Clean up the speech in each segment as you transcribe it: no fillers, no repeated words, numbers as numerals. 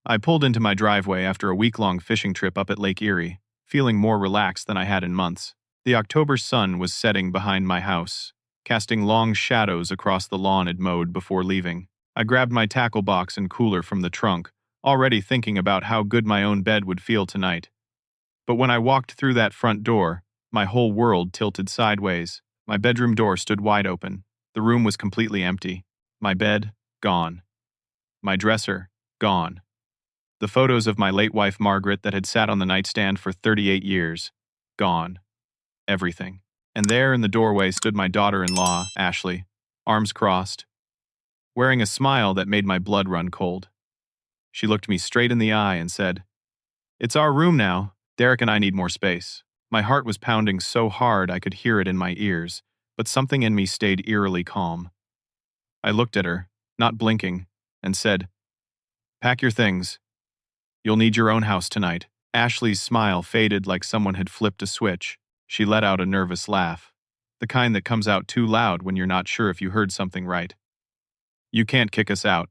I pulled into my driveway after a week-long fishing trip up at Lake Erie, feeling more relaxed than I had in months. The October sun was setting behind my house, casting long shadows across the lawn I'd mowed before leaving. I grabbed my tackle box and cooler from the trunk, already thinking about how good my own bed would feel tonight. But when I walked through that front door, my whole world tilted sideways. My bedroom door stood wide open. The room was completely empty. My bed, gone. My dresser, gone. The photos of my late wife Margaret that had sat on the nightstand for 38 years, gone. Everything. And there in the doorway stood my daughter-in-law, Ashley, arms crossed, wearing a smile that made my blood run cold. She looked me straight in the eye and said, "It's our room now. Derek and I need more space." My heart was pounding so hard I could hear it in my ears, but something in me stayed eerily calm. I looked at her, not blinking, and said, "Pack your things. You'll need your own house tonight." Ashley's smile faded like someone had flipped a switch. She let out a nervous laugh, the kind that comes out too loud when you're not sure if you heard something right. "You can't kick us out,"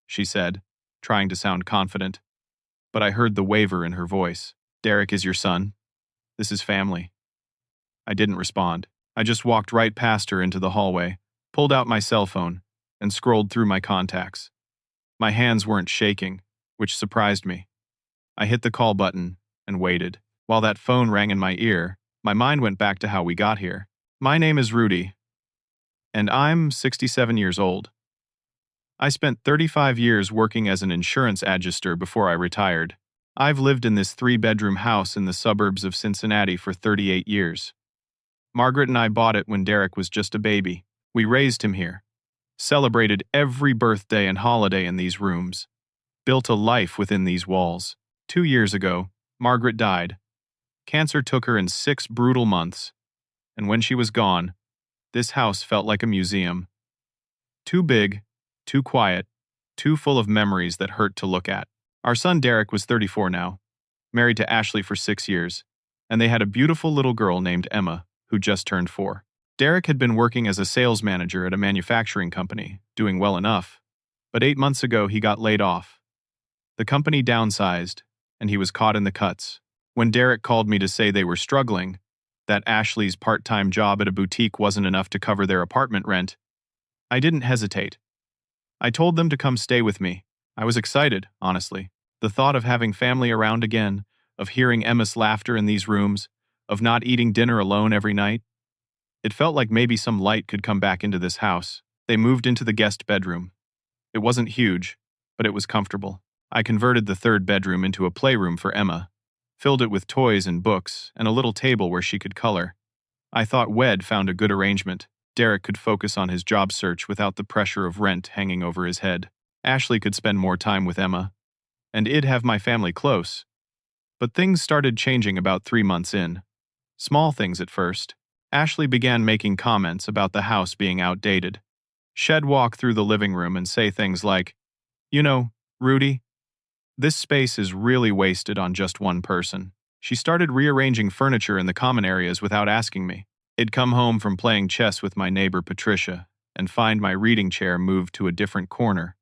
she said, trying to sound confident. But I heard the waver in her voice. "Derek is your son. This is family." I didn't respond. I just walked right past her into the hallway, pulled out my cell phone, and scrolled through my contacts. My hands weren't shaking, which surprised me. I hit the call button and waited. While that phone rang in my ear, my mind went back to how we got here. "My name is Rudy, and I'm 67 years old. I spent 35 years working as an insurance adjuster before I retired. I've lived in this 3-bedroom house in the suburbs of Cincinnati for 38 years. Margaret and I bought it when Derek was just a baby. We raised him here, celebrated every birthday and holiday in these rooms, built a life within these walls. 2 years ago, Margaret died. Cancer took her in 6 brutal months, and when she was gone, this house felt like a museum. Too big, too quiet, too full of memories that hurt to look at. Our son Derek was 34 now, married to Ashley for 6 years, and they had a beautiful little girl named Emma, who just turned 4. Derek had been working as a sales manager at a manufacturing company, doing well enough, but 8 months ago he got laid off. The company downsized, and he was caught in the cuts. When Derek called me to say they were struggling, that Ashley's part-time job at a boutique wasn't enough to cover their apartment rent, I didn't hesitate. I told them to come stay with me. I was excited, honestly. The thought of having family around again, of hearing Emma's laughter in these rooms, of not eating dinner alone every night. It felt like maybe some light could come back into this house. They moved into the guest bedroom. It wasn't huge, but it was comfortable. I converted the 3rd bedroom into a playroom for Emma, filled it with toys and books, and a little table where she could color. I thought Wed found a good arrangement. Derek could focus on his job search without the pressure of rent hanging over his head. Ashley could spend more time with Emma, and I'd have my family close. But things started changing about 3 months in. Small things at first. Ashley began making comments about the house being outdated. She'd walk through the living room and say things like, "You know, Rudy, this space is really wasted on just one person." She started rearranging furniture in the common areas without asking me. I'd come home from playing chess with my neighbor Patricia and find my reading chair moved to a different corner,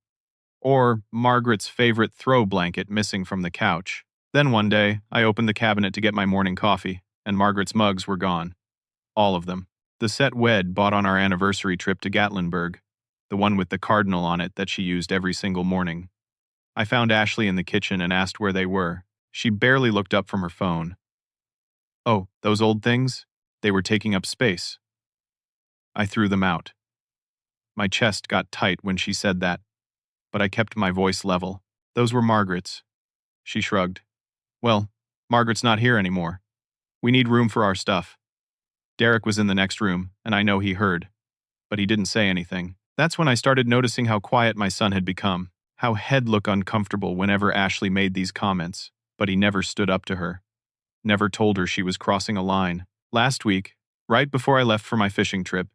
or Margaret's favorite throw blanket missing from the couch. Then one day, I opened the cabinet to get my morning coffee, and Margaret's mugs were gone. All of them. The set Wed bought on our anniversary trip to Gatlinburg, the one with the cardinal on it that she used every single morning. I found Ashley in the kitchen and asked where they were. She barely looked up from her phone. "Oh, those old things? They were taking up space." I threw them out. My chest got tight when she said that, but I kept my voice level. "Those were Margaret's." She shrugged. "Well, Margaret's not here anymore. We need room for our stuff." Derek was in the next room, and I know he heard, but he didn't say anything. That's when I started noticing how quiet my son had become, how he'd look uncomfortable whenever Ashley made these comments, but he never stood up to her, never told her she was crossing a line. Last week, right before I left for my fishing trip,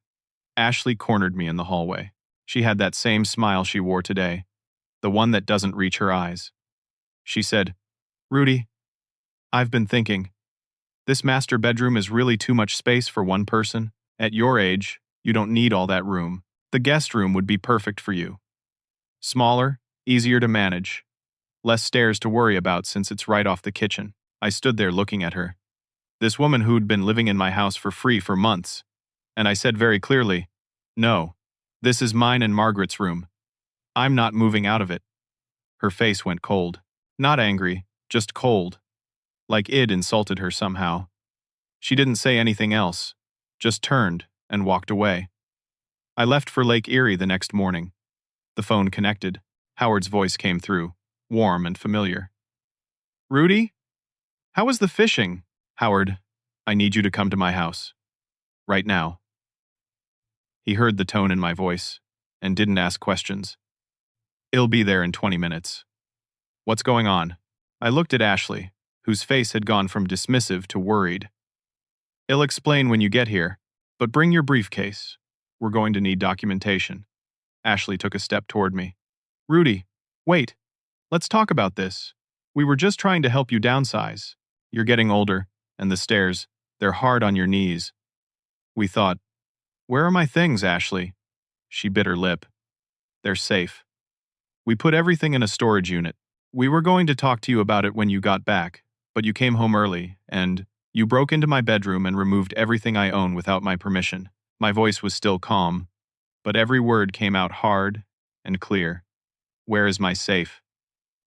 Ashley cornered me in the hallway. She had that same smile she wore today, the one that doesn't reach her eyes. She said, "Rudy, I've been thinking. This master bedroom is really too much space for one person. At your age, you don't need all that room. The guest room would be perfect for you. Smaller, easier to manage. Less stairs to worry about since it's right off the kitchen. I stood there looking at her. This woman who'd been living in my house for free for months. And I said very clearly, "No. This is mine and Margaret's room. I'm not moving out of it." Her face went cold. Not angry, just cold. Like I'd insulted her somehow. She didn't say anything else, just turned and walked away. I left for Lake Erie the next morning. The phone connected. Howard's voice came through, warm and familiar. "Rudy? How was the fishing?" "Howard, I need you to come to my house. Right now." He heard the tone in my voice and didn't ask questions. "I'll be there in 20 minutes. What's going on?" I looked at Ashley, whose face had gone from dismissive to worried. "I'll explain when you get here, but bring your briefcase. We're going to need documentation." Ashley took a step toward me. "Rudy, wait. Let's talk about this. We were just trying to help you downsize. You're getting older, and the stairs, they're hard on your knees." We thought, "Where are my things, Ashley?" She bit her lip. "They're safe. We put everything in a storage unit. We were going to talk to you about it when you got back, but you came home early, and you broke into my bedroom and removed everything I own without my permission." My voice was still calm, but every word came out hard and clear. "Where is my safe?"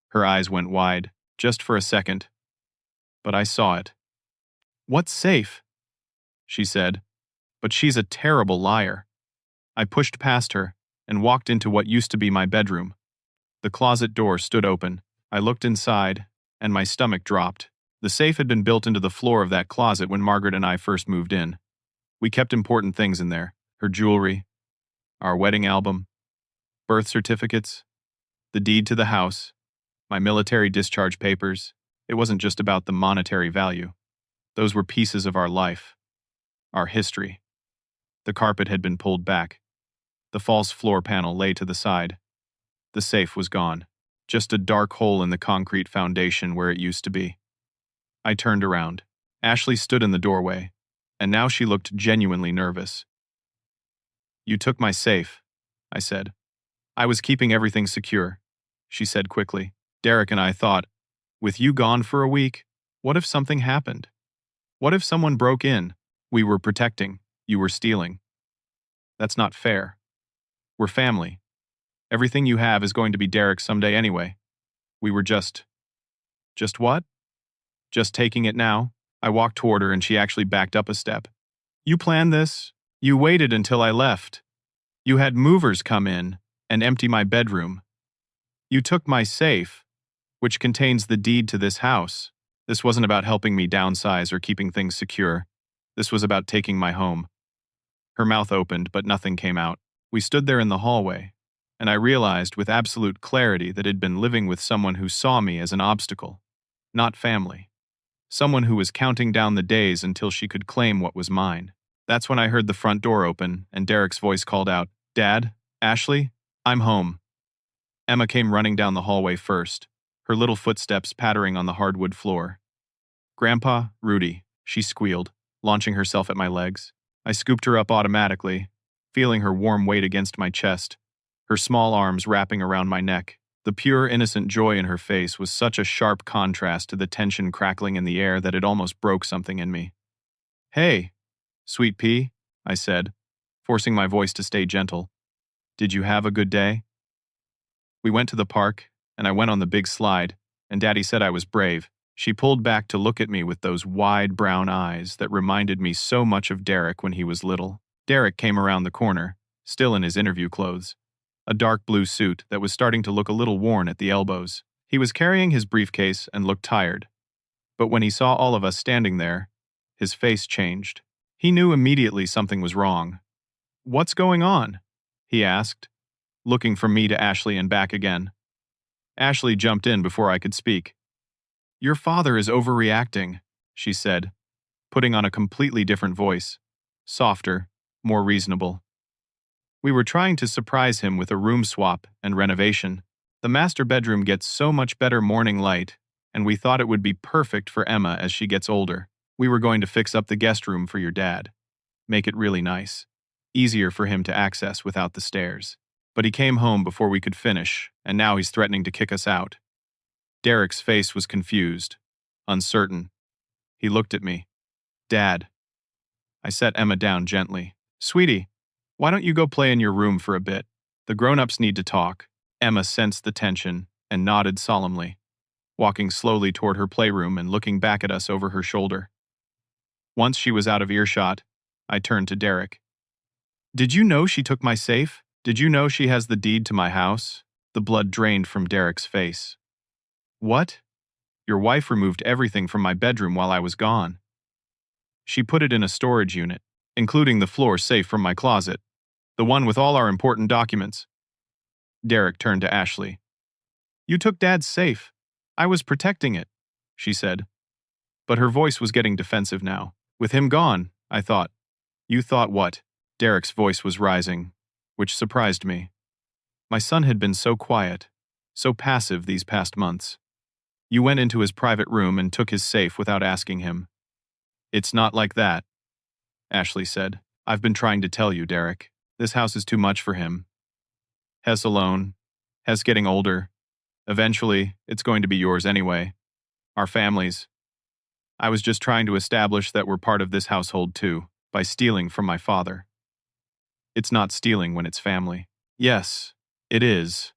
Her eyes went wide, just for a second. But I saw it. "What safe?" she said. "But she's a terrible liar." I pushed past her and walked into what used to be my bedroom. The closet door stood open. I looked inside, and my stomach dropped. The safe had been built into the floor of that closet when Margaret and I first moved in. We kept important things in there: her jewelry, our wedding album, birth certificates, the deed to the house, my military discharge papers. It wasn't just about the monetary value. Those were pieces of our life, our history. The carpet had been pulled back. The false floor panel lay to the side. The safe was gone. Just a dark hole in the concrete foundation where it used to be. I turned around. Ashley stood in the doorway, and now she looked genuinely nervous. "You took my safe," I said. "I was keeping everything secure," she said quickly. "Derek and I thought, with you gone for a week, what if something happened? What if someone broke in? We were protecting, you were stealing. That's not fair. We're family. Everything you have is going to be Derek's someday anyway. We were just what? Just taking it now?" I walked toward her and she actually backed up a step. "You planned this? You waited until I left. You had movers come in and empty my bedroom. You took my safe, which contains the deed to this house. This wasn't about helping me downsize or keeping things secure. This was about taking my home." Her mouth opened, but nothing came out. We stood there in the hallway, and I realized with absolute clarity that I'd been living with someone who saw me as an obstacle, not family. Someone who was counting down the days until she could claim what was mine. That's when I heard the front door open, and Derek's voice called out, "Dad? Ashley? I'm home." Emma came running down the hallway first, her little footsteps pattering on the hardwood floor. "Grandpa, Rudy," she squealed, launching herself at my legs. I scooped her up automatically, feeling her warm weight against my chest, her small arms wrapping around my neck. The pure, innocent joy in her face was such a sharp contrast to the tension crackling in the air that it almost broke something in me. "Hey, sweet pea," I said, forcing my voice to stay gentle. "Did you have a good day?" We went to the park, and I went on the big slide, and Daddy said I was brave. She pulled back to look at me with those wide brown eyes that reminded me so much of Derek when he was little. Derek came around the corner, still in his interview clothes, a dark blue suit that was starting to look a little worn at the elbows. He was carrying his briefcase and looked tired. But when he saw all of us standing there, his face changed. He knew immediately something was wrong. "What's going on?" he asked, looking from me to Ashley and back again. Ashley jumped in before I could speak. "Your father is overreacting," she said, putting on a completely different voice, softer, more reasonable. "We were trying to surprise him with a room swap and renovation. The master bedroom gets so much better morning light, and we thought it would be perfect for Emma as she gets older. We were going to fix up the guest room for your dad, make it really nice, easier for him to access without the stairs. But he came home before we could finish, and now he's threatening to kick us out." Derek's face was confused, uncertain. He looked at me. Dad. I set Emma down gently. Sweetie, why don't you go play in your room for a bit? The grown-ups need to talk. Emma sensed the tension and nodded solemnly, walking slowly toward her playroom and looking back at us over her shoulder. Once she was out of earshot, I turned to Derek. Did you know she took my safe? Did you know she has the deed to my house? The blood drained from Derek's face. What? Your wife removed everything from my bedroom while I was gone. She put it in a storage unit, including the floor safe from my closet, the one with all our important documents. Derek turned to Ashley. You took Dad's safe. I was protecting it, she said. But her voice was getting defensive now. With him gone, I thought. You thought what? Derek's voice was rising, which surprised me. My son had been so quiet, so passive these past months. You went into his private room and took his safe without asking him. It's not like that, Ashley said. I've been trying to tell you, Derek. This house is too much for him. Hes alone. Hes getting older. Eventually, it's going to be yours anyway. Our families. I was just trying to establish that we're part of this household too, by stealing from my father. It's not stealing when it's family. Yes, it is.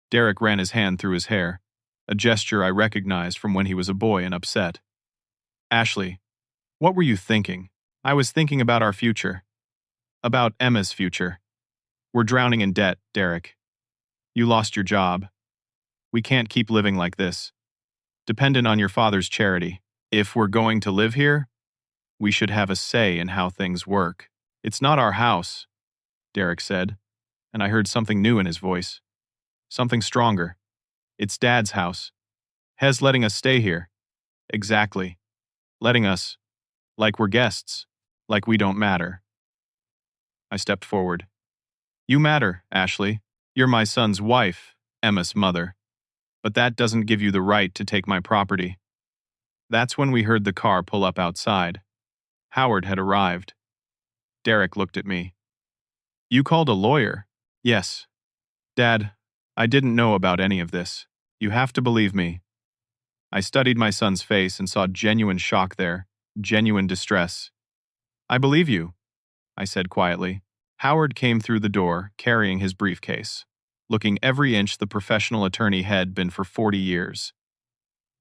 Derek ran his hand through his hair, a gesture I recognized from when he was a boy and upset. Ashley, what were you thinking? I was thinking about our future. About Emma's future. We're drowning in debt, Derek. You lost your job. We can't keep living like this, dependent on your father's charity. If we're going to live here, we should have a say in how things work. It's not our house, Derek said, and I heard something new in his voice. Something stronger. It's Dad's house. Hes letting us stay here. Exactly. Letting us, like we're guests, like we don't matter. I stepped forward. You matter, Ashley. You're my son's wife, Emma's mother. But that doesn't give you the right to take my property. That's when we heard the car pull up outside. Howard had arrived. Derek looked at me. You called a lawyer? Yes. Dad, I didn't know about any of this. You have to believe me. I studied my son's face and saw genuine shock there, genuine distress. I believe you, I said quietly. Howard came through the door, carrying his briefcase, looking every inch the professional attorney had been for 40 years.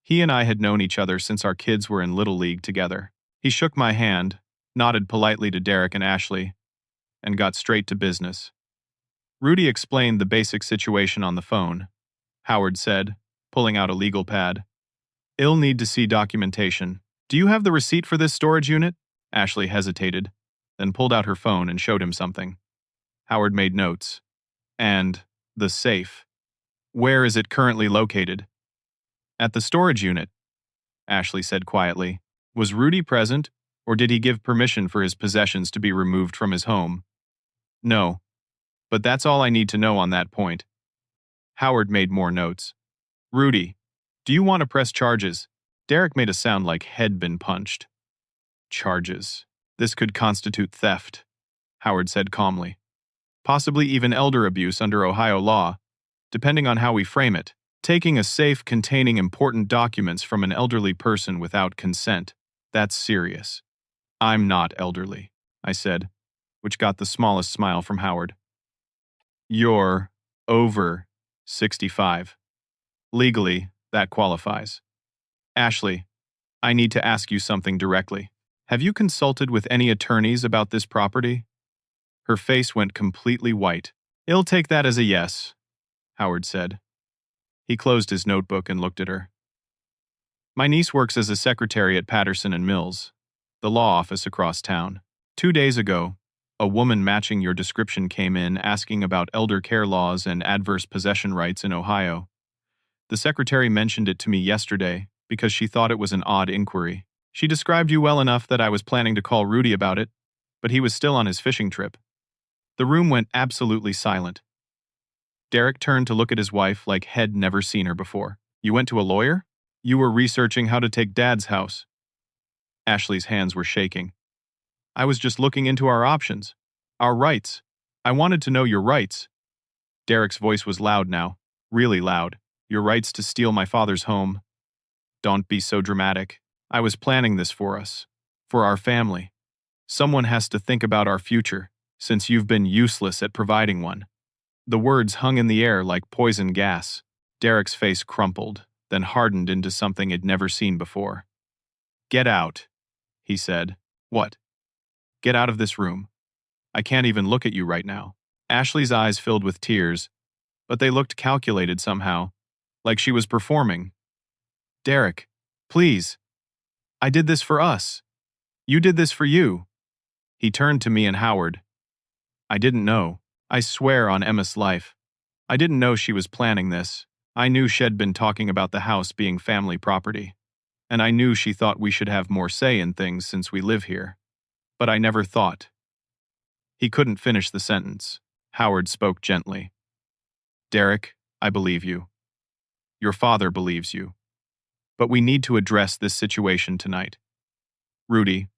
He and I had known each other since our kids were in Little League together. He shook my hand, nodded politely to Derek and Ashley, and got straight to business. Rudy explained the basic situation on the phone. Howard said, pulling out a legal pad. I'll need to see documentation. Do you have the receipt for this storage unit? Ashley hesitated, then pulled out her phone and showed him something. Howard made notes. And the safe. Where is it currently located? At the storage unit, Ashley said quietly. Was Rudy present, or did he give permission for his possessions to be removed from his home? No. But that's all I need to know on that point. Howard made more notes. Rudy, do you want to press charges? Derek made a sound like he'd been punched. Charges. This could constitute theft, Howard said calmly. Possibly even elder abuse under Ohio law, depending on how we frame it. Taking a safe containing important documents from an elderly person without consent, that's serious. I'm not elderly, I said, which got the smallest smile from Howard. You're over 65. Legally, that qualifies. Ashley, I need to ask you something directly. Have you consulted with any attorneys about this property? Her face went completely white. I'll take that as a yes, Howard said. He closed his notebook and looked at her. My niece works as a secretary at Patterson and Mills, the law office across town. 2 days ago, a woman matching your description came in asking about elder care laws and adverse possession rights in Ohio. The secretary mentioned it to me yesterday because she thought it was an odd inquiry. She described you well enough that I was planning to call Rudy about it, but he was still on his fishing trip. The room went absolutely silent. Derek turned to look at his wife like he'd never seen her before. You went to a lawyer? You were researching how to take Dad's house. Ashley's hands were shaking. I was just looking into our options. Our rights. I wanted to know your rights. Derek's voice was loud now, really loud. Your rights to steal my father's home. Don't be so dramatic. I was planning this for us. For our family. Someone has to think about our future, since you've been useless at providing one. The words hung in the air like poison gas. Derek's face crumpled, then hardened into something he'd never seen before. Get out, he said. What? Get out of this room. I can't even look at you right now. Ashley's eyes filled with tears, but they looked calculated somehow, like she was performing. Derek, please. I did this for us. You did this for you. He turned to me and Howard. I didn't know. I swear on Emma's life. I didn't know she was planning this. I knew she'd been talking about the house being family property. And I knew she thought we should have more say in things since we live here. But I never thought. He couldn't finish the sentence. Howard spoke gently. Derek, I believe you. Your father believes you. But we need to address this situation tonight. Rudy,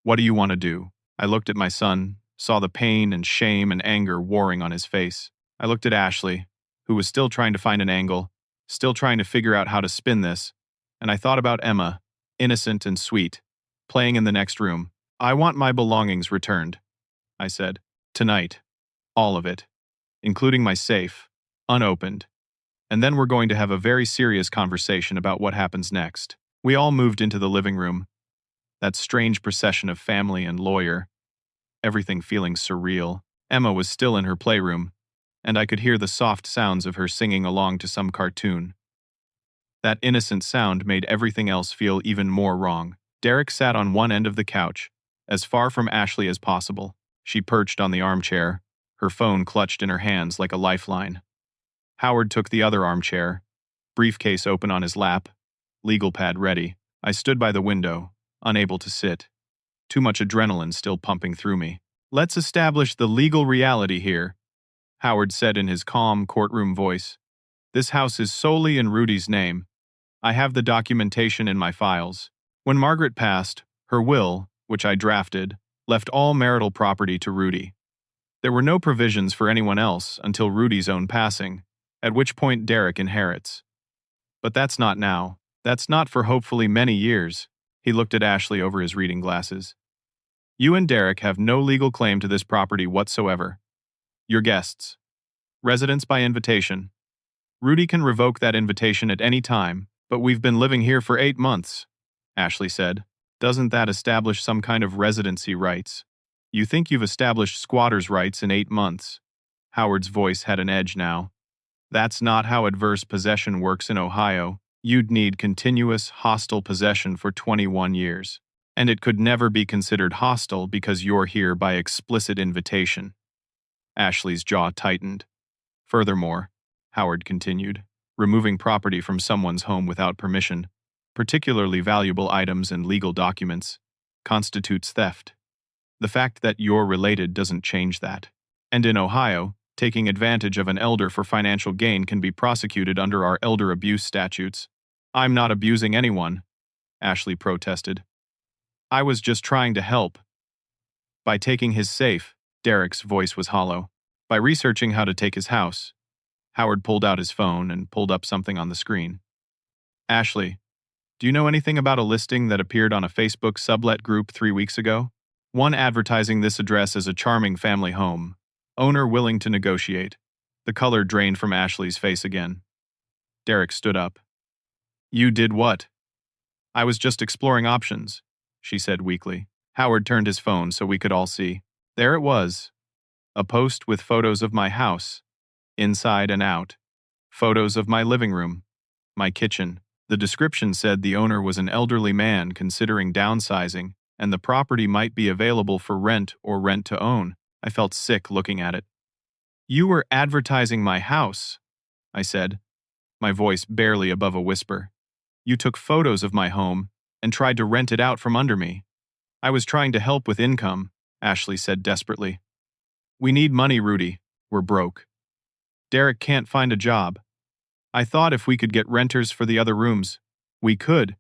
what do you want to do? I looked at my son, saw the pain and shame and anger warring on his face. I looked at Ashley, who was still trying to find an angle, still trying to figure out how to spin this, and I thought about Emma, innocent and sweet, playing in the next room. I want my belongings returned, I said. Tonight. All of it. Including my safe, unopened. And then we're going to have a very serious conversation about what happens next. We all moved into the living room. That strange procession of family and lawyer. Everything feeling surreal. Emma was still in her playroom, and I could hear the soft sounds of her singing along to some cartoon. That innocent sound made everything else feel even more wrong. Derek sat on one end of the couch, as far from Ashley as possible. She perched on the armchair, her phone clutched in her hands like a lifeline. Howard took the other armchair, briefcase open on his lap, legal pad ready. I stood by the window, unable to sit. Too much adrenaline still pumping through me. Let's establish the legal reality here, Howard said in his calm courtroom voice. This house is solely in Rudy's name. I have the documentation in my files. When Margaret passed, her will, which I drafted, left all marital property to Rudy. There were no provisions for anyone else until Rudy's own passing, at which point Derek inherits. But that's not now. That's not for hopefully many years. He looked at Ashley over his reading glasses. You and Derek have no legal claim to this property whatsoever. You're guests. Residents by invitation. Rudy can revoke that invitation at any time, but we've been living here for 8 months, Ashley said. Doesn't that establish some kind of residency rights? You think you've established squatters' rights in 8 months. Howard's voice had an edge now. That's not how adverse possession works in Ohio. You'd need continuous, hostile possession for 21 years. And it could never be considered hostile because you're here by explicit invitation. Ashley's jaw tightened. Furthermore, Howard continued, removing property from someone's home without permission, particularly valuable items and legal documents, constitutes theft. The fact that you're related doesn't change that. And in Ohio, taking advantage of an elder for financial gain can be prosecuted under our elder abuse statutes. I'm not abusing anyone, Ashley protested. I was just trying to help. By taking his safe, Derek's voice was hollow. By researching how to take his house. Howard pulled out his phone and pulled up something on the screen. Ashley, do you know anything about a listing that appeared on a Facebook sublet group 3 weeks ago? One advertising this address as a charming family home. Owner willing to negotiate. The color drained from Ashley's face again. Derek stood up. You did what? I was just exploring options, she said weakly. Howard turned his phone so we could all see. There it was. A post with photos of my house, inside and out. Photos of my living room, my kitchen. The description said the owner was an elderly man considering downsizing, and the property might be available for rent or rent to own. I felt sick looking at it. You were advertising my house, I said, my voice barely above a whisper. You took photos of my home and tried to rent it out from under me. I was trying to help with income, Ashley said desperately. We need money, Rudy. We're broke. Derek can't find a job. I thought if we could get renters for the other rooms, we could.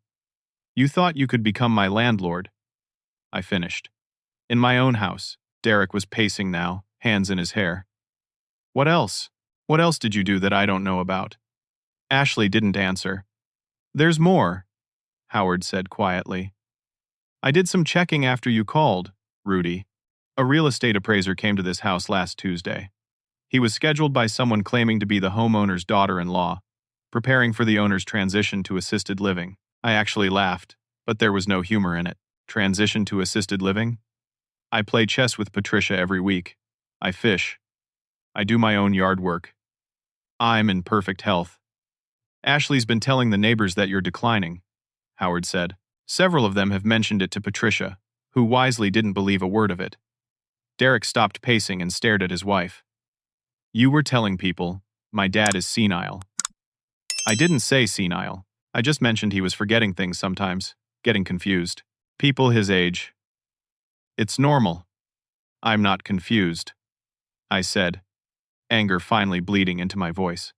You thought you could become my landlord. I finished. In my own house. Derek was pacing now, hands in his hair. What else? What else did you do that I don't know about? Ashley didn't answer. There's more, Howard said quietly. I did some checking after you called, Rudy. A real estate appraiser came to this house last Tuesday. He was scheduled by someone claiming to be the homeowner's daughter-in-law, preparing for the owner's transition to assisted living. I actually laughed, but there was no humor in it. Transition to assisted living? I play chess with Patricia every week. I fish. I do my own yard work. I'm in perfect health. Ashley's been telling the neighbors that you're declining, Howard said. Several of them have mentioned it to Patricia, who wisely didn't believe a word of it. Derek stopped pacing and stared at his wife. You were telling people, my dad is senile. I didn't say senile. I just mentioned he was forgetting things sometimes, getting confused. People his age. It's normal. I'm not confused, I said, anger finally bleeding into my voice.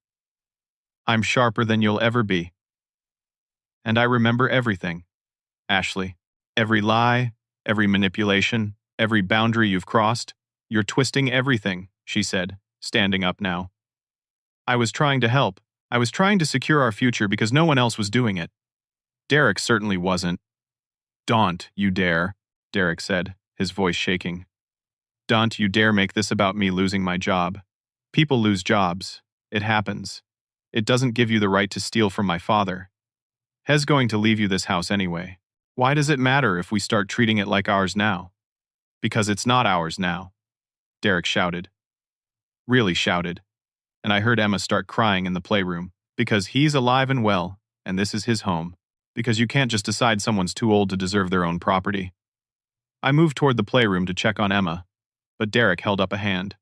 I'm sharper than you'll ever be. And I remember everything, Ashley. Every lie, every manipulation, every boundary you've crossed. You're twisting everything, she said, standing up now. I was trying to help. I was trying to secure our future because no one else was doing it. Derek certainly wasn't. Don't you dare, Derek said, his voice shaking. Don't you dare make this about me losing my job. People lose jobs. It happens. It doesn't give you the right to steal from my father. Hez going to leave you this house anyway. Why does it matter if we start treating it like ours now? Because it's not ours now, Derek shouted. Really shouted. And I heard Emma start crying in the playroom. Because he's alive and well, and this is his home. Because you can't just decide someone's too old to deserve their own property. I moved toward the playroom to check on Emma, but Derek held up a hand.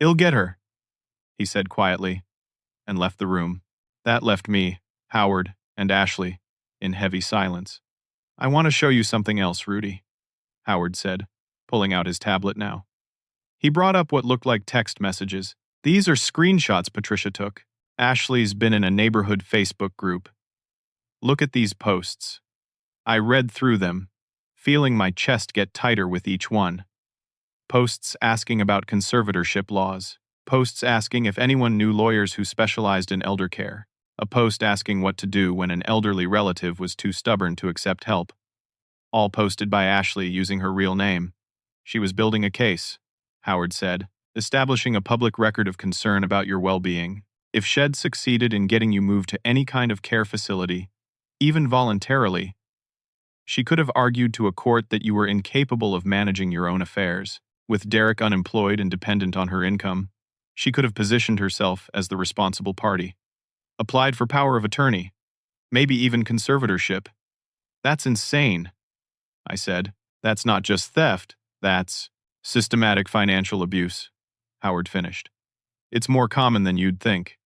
I'll get her, he said quietly, and left the room. That left me, Howard, and Ashley, in heavy silence. I want to show you something else, Rudy, Howard said, pulling out his tablet now. He brought up what looked like text messages. These are screenshots Patricia took. Ashley's been in a neighborhood Facebook group. Look at these posts. I read through them, feeling my chest get tighter with each one. Posts asking about conservatorship laws. Posts asking if anyone knew lawyers who specialized in elder care. A post asking what to do when an elderly relative was too stubborn to accept help. All posted by Ashley using her real name. She was building a case, Howard said, establishing a public record of concern about your well-being. If Shed succeeded in getting you moved to any kind of care facility, even voluntarily, she could have argued to a court that you were incapable of managing your own affairs. With Derek unemployed and dependent on her income, she could have positioned herself as the responsible party. Applied for power of attorney, maybe even conservatorship. That's insane, I said. That's not just theft, that's systematic financial abuse, Howard finished. It's more common than you'd think.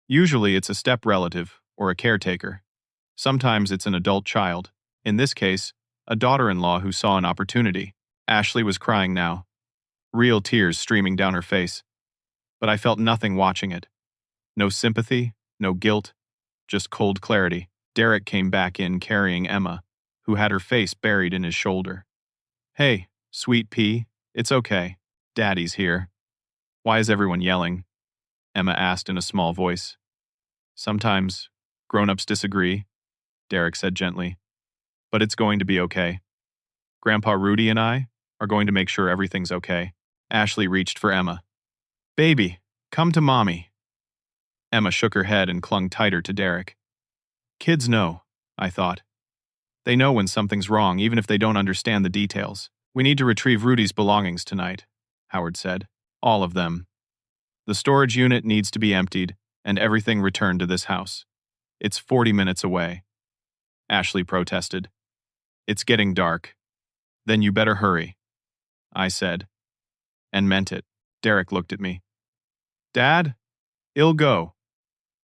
Usually it's a step relative or a caretaker. Sometimes it's an adult child. In this case, a daughter-in-law who saw an opportunity. Ashley was crying now, real tears streaming down her face. But I felt nothing watching it. No sympathy, no guilt, just cold clarity. Derek came back in carrying Emma, who had her face buried in his shoulder. Hey, sweet pea, it's okay. Daddy's here. Why is everyone yelling? Emma asked in a small voice. Sometimes, grown-ups disagree, Derek said gently. But it's going to be okay. Grandpa Rudy and I are going to make sure everything's okay. Ashley reached for Emma. Baby, come to mommy. Emma shook her head and clung tighter to Derek. Kids know, I thought. They know when something's wrong, even if they don't understand the details. We need to retrieve Rudy's belongings tonight, Howard said. All of them. The storage unit needs to be emptied, and everything returned to this house. It's 40 minutes away. Ashley protested. It's getting dark. Then you better hurry, I said, and meant it. Derek looked at me. Dad, I'll go.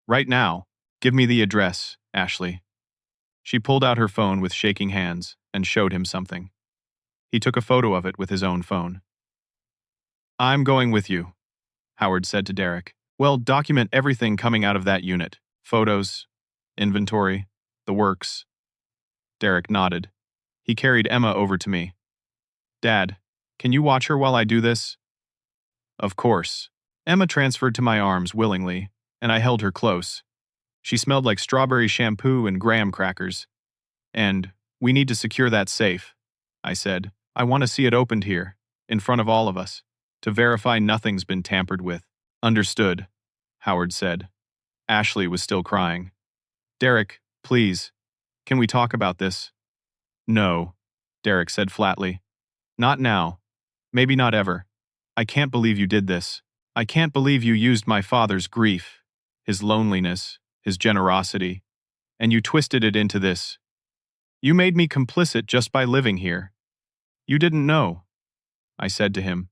Right now. Give me the address, Ashley. She pulled out her phone with shaking hands and showed him something. He took a photo of it with his own phone. I'm going with you, Howard said to Derek. Well, document everything coming out of that unit. Photos, inventory, the works. Derek nodded. He carried Emma over to me. Dad, can you watch her while I do this? Of course. Emma transferred to my arms willingly, and I held her close, She smelled like strawberry shampoo and graham crackers. And, we need to secure that safe, I said. I want to see it opened here, in front of all of us, to verify nothing's been tampered with. Understood, Howard said. Ashley was still crying. Derek, please, can we talk about this? No, Derek said flatly. Not now. Maybe not ever. I can't believe you did this. I can't believe you used my father's grief, his loneliness, his generosity, and you twisted it into this. You made me complicit just by living here. You didn't know, I said to him.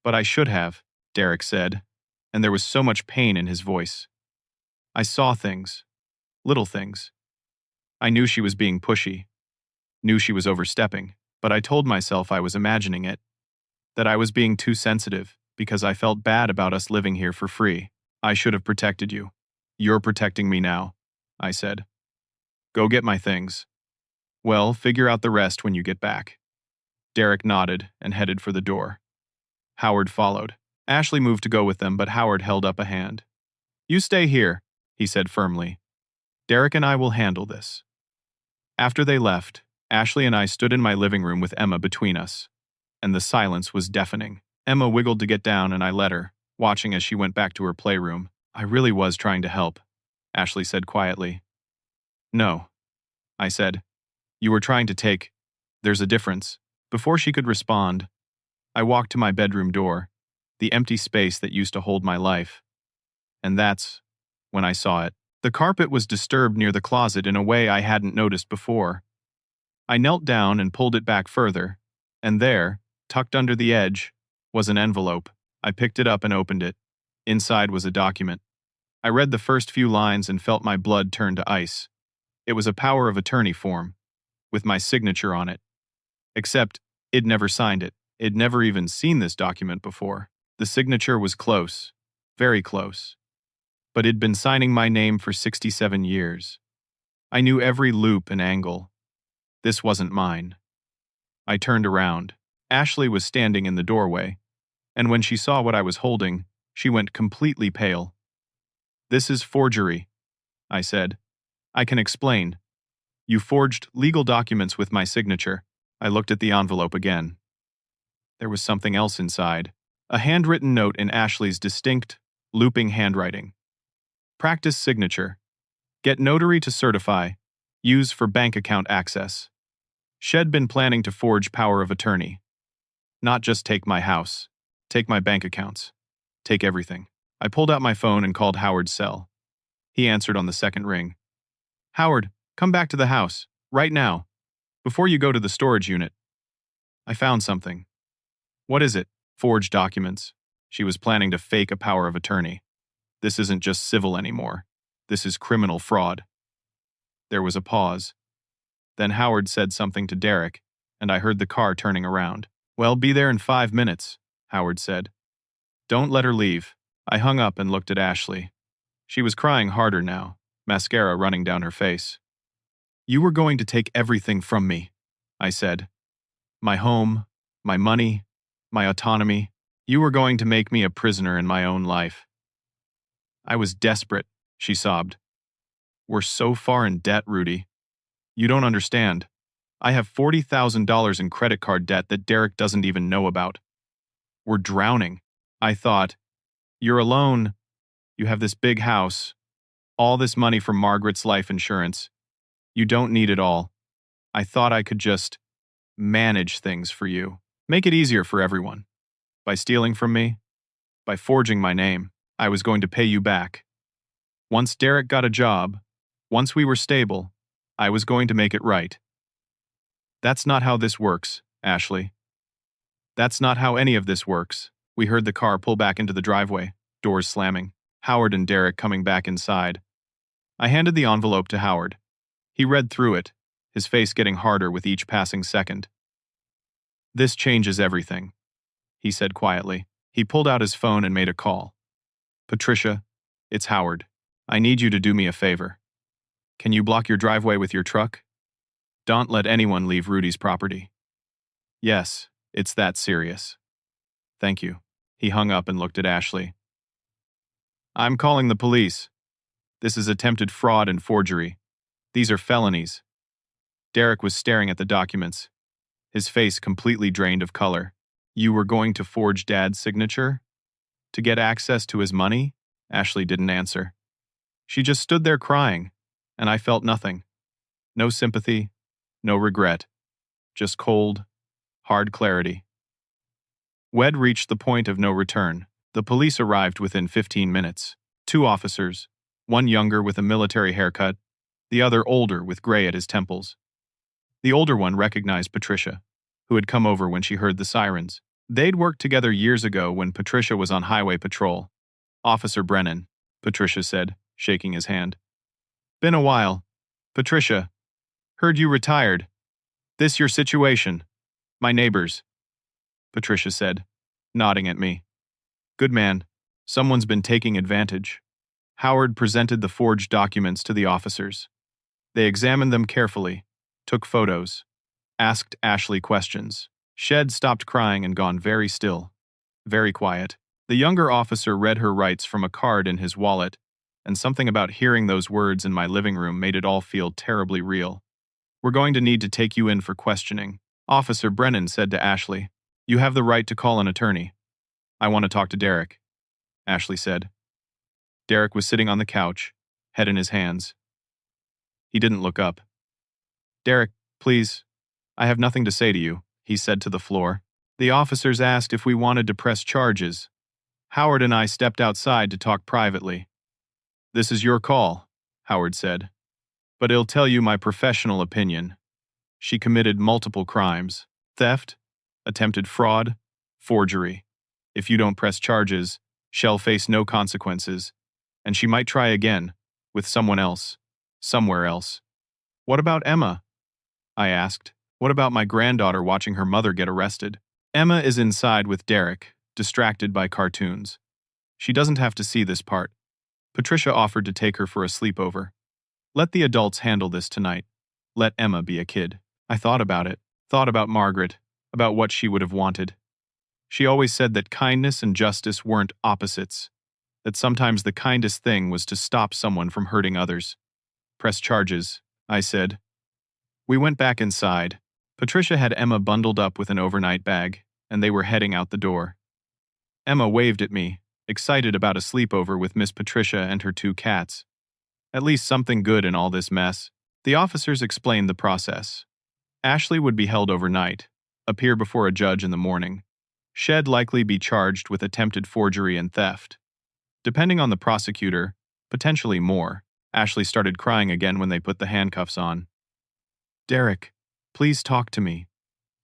But I should have, Derek said, and there was so much pain in his voice. I saw things, little things. I knew she was being pushy, knew she was overstepping, but I told myself I was imagining it, that I was being too sensitive because I felt bad about us living here for free. I should have protected you. You're protecting me now, I said. Go get my things. Well, figure out the rest when you get back. Derek nodded and headed for the door. Howard followed. Ashley moved to go with them, but Howard held up a hand. You stay here, he said firmly. Derek and I will handle this. After they left, Ashley and I stood in my living room with Emma between us, and the silence was deafening. Emma wiggled to get down and I let her, watching as she went back to her playroom. I really was trying to help, Ashley said quietly. No, I said. You were trying to take. There's a difference. Before she could respond, I walked to my bedroom door, the empty space that used to hold my life. And that's when I saw it. The carpet was disturbed near the closet in a way I hadn't noticed before. I knelt down and pulled it back further, and there, tucked under the edge, was an envelope. I picked it up and opened it. Inside was a document. I read the first few lines and felt my blood turn to ice. It was a power of attorney form, with my signature on it. Except, I'd never signed it. I'd never even seen this document before. The signature was close, very close. But I'd been signing my name for 67 years. I knew every loop and angle. This wasn't mine. I turned around. Ashley was standing in the doorway, and when she saw what I was holding, she went completely pale. This is forgery, I said. I can explain. You forged legal documents with my signature. I looked at the envelope again. There was something else inside. A handwritten note in Ashley's distinct, looping handwriting. Practice signature. Get notary to certify. Use for bank account access. She'd been planning to forge power of attorney. Not just take my house. Take my bank accounts. Take everything. I pulled out my phone and called Howard's cell. He answered on the second ring. Howard, come back to the house, right now, before you go to the storage unit. I found something. What is it? Forged documents. She was planning to fake a power of attorney. This isn't just civil anymore. This is criminal fraud. There was a pause. Then Howard said something to Derek, and I heard the car turning around. Well, be there in 5 minutes, Howard said. Don't let her leave. I hung up and looked at Ashley. She was crying harder now, mascara running down her face. You were going to take everything from me, I said. My home, my money, my autonomy. You were going to make me a prisoner in my own life. I was desperate, she sobbed. We're so far in debt, Rudy. You don't understand. I have $40,000 in credit card debt that Derek doesn't even know about. We're drowning. I thought, you're alone. You have this big house. All this money from Margaret's life insurance. You don't need it all. I thought I could just manage things for you. Make it easier for everyone. By stealing from me, by forging my name, I was going to pay you back. Once Derek got a job, once we were stable, I was going to make it right. That's not how this works, Ashley. That's not how any of this works. We heard the car pull back into the driveway, doors slamming, Howard and Derek coming back inside. I handed the envelope to Howard. He read through it, his face getting harder with each passing second. This changes everything, he said quietly. He pulled out his phone and made a call. Patricia, it's Howard. I need you to do me a favor. Can you block your driveway with your truck? Don't let anyone leave Rudy's property. Yes, it's that serious. Thank you. He hung up and looked at Ashley. I'm calling the police. This is attempted fraud and forgery. These are felonies. Derek was staring at the documents, his face completely drained of color. You were going to forge Dad's signature? To get access to his money? Ashley didn't answer. She just stood there crying, and I felt nothing. No sympathy, no regret. Just cold, hard clarity. Wed reached the point of no return. The police arrived within 15 minutes. 2 officers, one younger with a military haircut, the other older with gray at his temples. The older one recognized Patricia, who had come over when she heard the sirens. They'd worked together years ago when Patricia was on highway patrol. Officer Brennan, Patricia said, shaking his hand. Been a while. Patricia, heard you retired. This your situation? My neighbors. Patricia said, nodding at me. Good man. Someone's been taking advantage. Howard presented the forged documents to the officers. They examined them carefully, took photos, asked Ashley questions. Shed stopped crying and gone very still, very quiet. The younger officer read her rights from a card in his wallet, and something about hearing those words in my living room made it all feel terribly real. We're going to need to take you in for questioning. Officer Brennan said to Ashley, You have the right to call an attorney. I want to talk to Derek, Ashley said. Derek was sitting on the couch, head in his hands. He didn't look up. Derek, please. I have nothing to say to you, he said to the floor. The officers asked if we wanted to press charges. Howard and I stepped outside to talk privately. This is your call, Howard said. But I'll tell you my professional opinion. She committed multiple crimes: theft, attempted fraud, forgery. If you don't press charges, she'll face no consequences, and she might try again, with someone else, somewhere else. What about Emma? I asked. What about my granddaughter watching her mother get arrested? Emma is inside with Derek, distracted by cartoons. She doesn't have to see this part. Patricia offered to take her for a sleepover. Let the adults handle this tonight. Let Emma be a kid. I thought about it, thought about Margaret, about what she would have wanted. She always said that kindness and justice weren't opposites, that sometimes the kindest thing was to stop someone from hurting others. Press charges, I said. We went back inside. Patricia had Emma bundled up with an overnight bag, and they were heading out the door. Emma waved at me, excited about a sleepover with Miss Patricia and her 2 cats. At least something good in all this mess. The officers explained the process. Ashley would be held overnight, appear before a judge in the morning. Shed likely be charged with attempted forgery and theft. Depending on the prosecutor, potentially more. Ashley started crying again when they put the handcuffs on. Derek, please talk to me.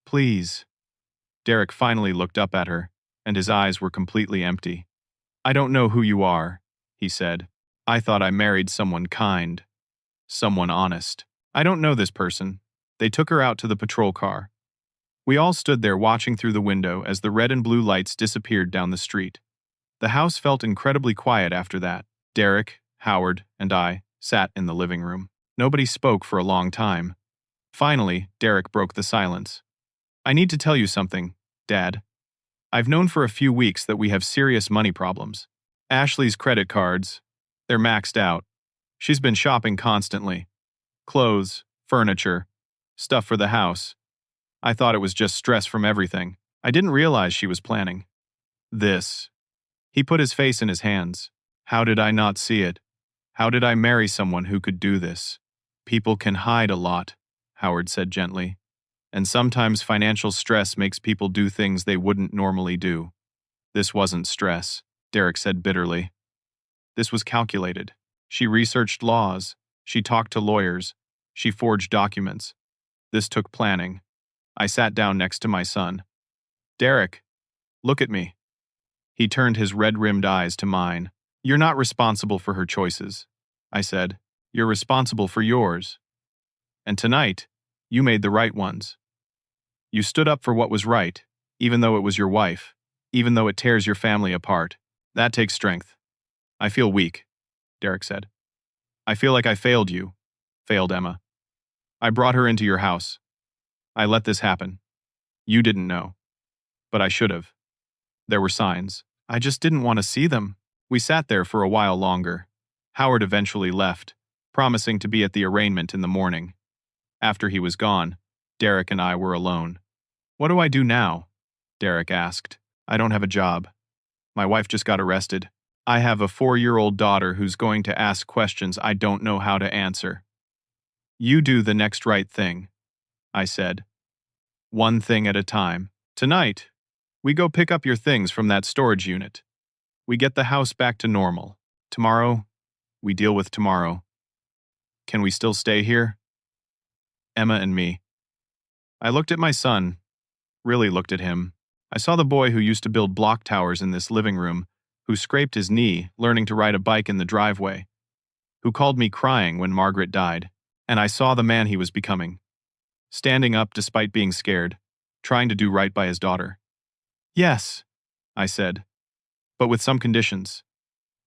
Please. Derek finally looked up at her, and his eyes were completely empty. I don't know who you are, he said. I thought I married someone kind. Someone honest. I don't know this person. They took her out to the patrol car. We all stood there watching through the window as the red and blue lights disappeared down the street. The house felt incredibly quiet after that. Derek, Howard, and I sat in the living room. Nobody spoke for a long time. Finally, Derek broke the silence. I need to tell you something, Dad. I've known for a few weeks that we have serious money problems. Ashley's credit cards, they're maxed out. She's been shopping constantly. Clothes, furniture, stuff for the house. I thought it was just stress from everything. I didn't realize she was planning this. He put his face in his hands. How did I not see it? How did I marry someone who could do this? People can hide a lot, Howard said gently. And sometimes financial stress makes people do things they wouldn't normally do. This wasn't stress, Derek said bitterly. This was calculated. She researched laws. She talked to lawyers. She forged documents. This took planning. I sat down next to my son. Derek, look at me. He turned his red-rimmed eyes to mine. You're not responsible for her choices, I said. You're responsible for yours. And tonight, you made the right ones. You stood up for what was right, even though it was your wife, even though it tears your family apart. That takes strength. I feel weak, Derek said. I feel like I failed you, failed Emma. I brought her into your house. I let this happen. You didn't know. But I should have. There were signs. I just didn't want to see them. We sat there for a while longer. Howard eventually left, promising to be at the arraignment in the morning. After he was gone, Derek and I were alone. "What do I do now?" Derek asked. "I don't have a job. My wife just got arrested. I have a 4-year-old daughter who's going to ask questions I don't know how to answer." "You do the next right thing," I said. "One thing at a time. Tonight, we go pick up your things from that storage unit. We get the house back to normal. Tomorrow, we deal with tomorrow. Can we still stay here?" Emma and me. I looked at my son, really looked at him. I saw the boy who used to build block towers in this living room, who scraped his knee learning to ride a bike in the driveway, who called me crying when Margaret died, and I saw the man he was becoming, standing up despite being scared, trying to do right by his daughter. "Yes," I said, "but with some conditions."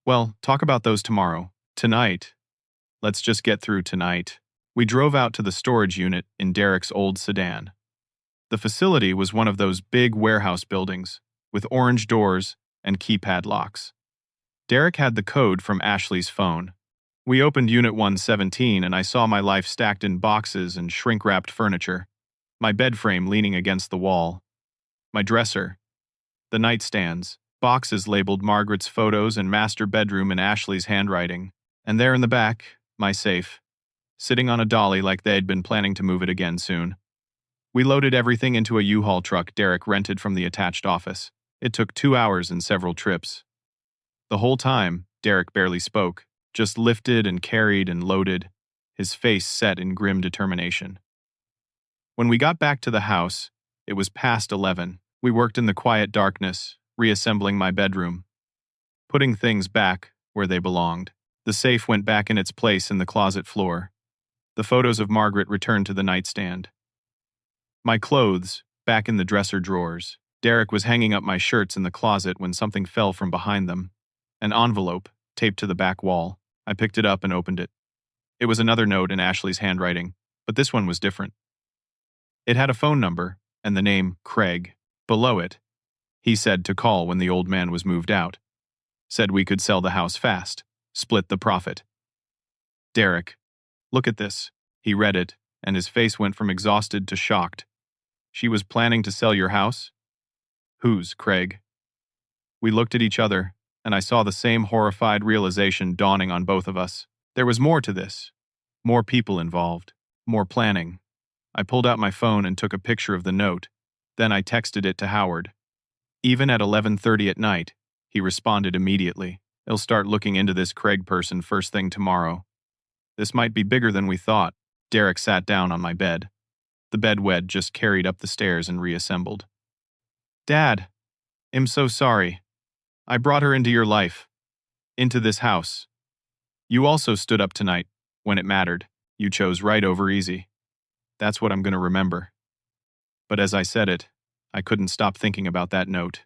"Well, talk about those tomorrow. Tonight, let's just get through tonight." We drove out to the storage unit in Derek's old sedan. The facility was one of those big warehouse buildings, with orange doors and keypad locks. Derek had the code from Ashley's phone. We opened Unit 117 and I saw my life stacked in boxes and shrink-wrapped furniture, my bed frame leaning against the wall, my dresser, the nightstands, boxes labeled Margaret's photos and master bedroom in Ashley's handwriting, and there in the back, my safe, sitting on a dolly like they'd been planning to move it again soon. We loaded everything into a U-Haul truck Derek rented from the attached office. It took 2 hours and several trips. The whole time, Derek barely spoke, just lifted and carried and loaded, his face set in grim determination. When we got back to the house, it was past 11. We worked in the quiet darkness, reassembling my bedroom, putting things back where they belonged. The safe went back in its place in the closet floor. The photos of Margaret returned to the nightstand. My clothes, back in the dresser drawers. Derek was hanging up my shirts in the closet when something fell from behind them. An envelope, taped to the back wall. I picked it up and opened it. It was another note in Ashley's handwriting, but this one was different. It had a phone number, and the name Craig below it. He said to call when the old man was moved out. Said we could sell the house fast, split the profit. "Derek, look at this." He read it, and his face went from exhausted to shocked. "She was planning to sell your house?" "Whose, Craig?" We looked at each other, and I saw the same horrified realization dawning on both of us. There was more to this. More people involved. More planning. I pulled out my phone and took a picture of the note. Then I texted it to Howard. Even at 11:30 at night, he responded immediately. "He'll start looking into this Craig person first thing tomorrow. This might be bigger than we thought." Derek sat down on my bed. The bedwed just carried up the stairs and reassembled. "Dad, I'm so sorry. I brought her into your life. Into this house. You also stood up tonight, when it mattered. You chose right over easy. That's what I'm going to remember." But as I said it, I couldn't stop thinking about that note.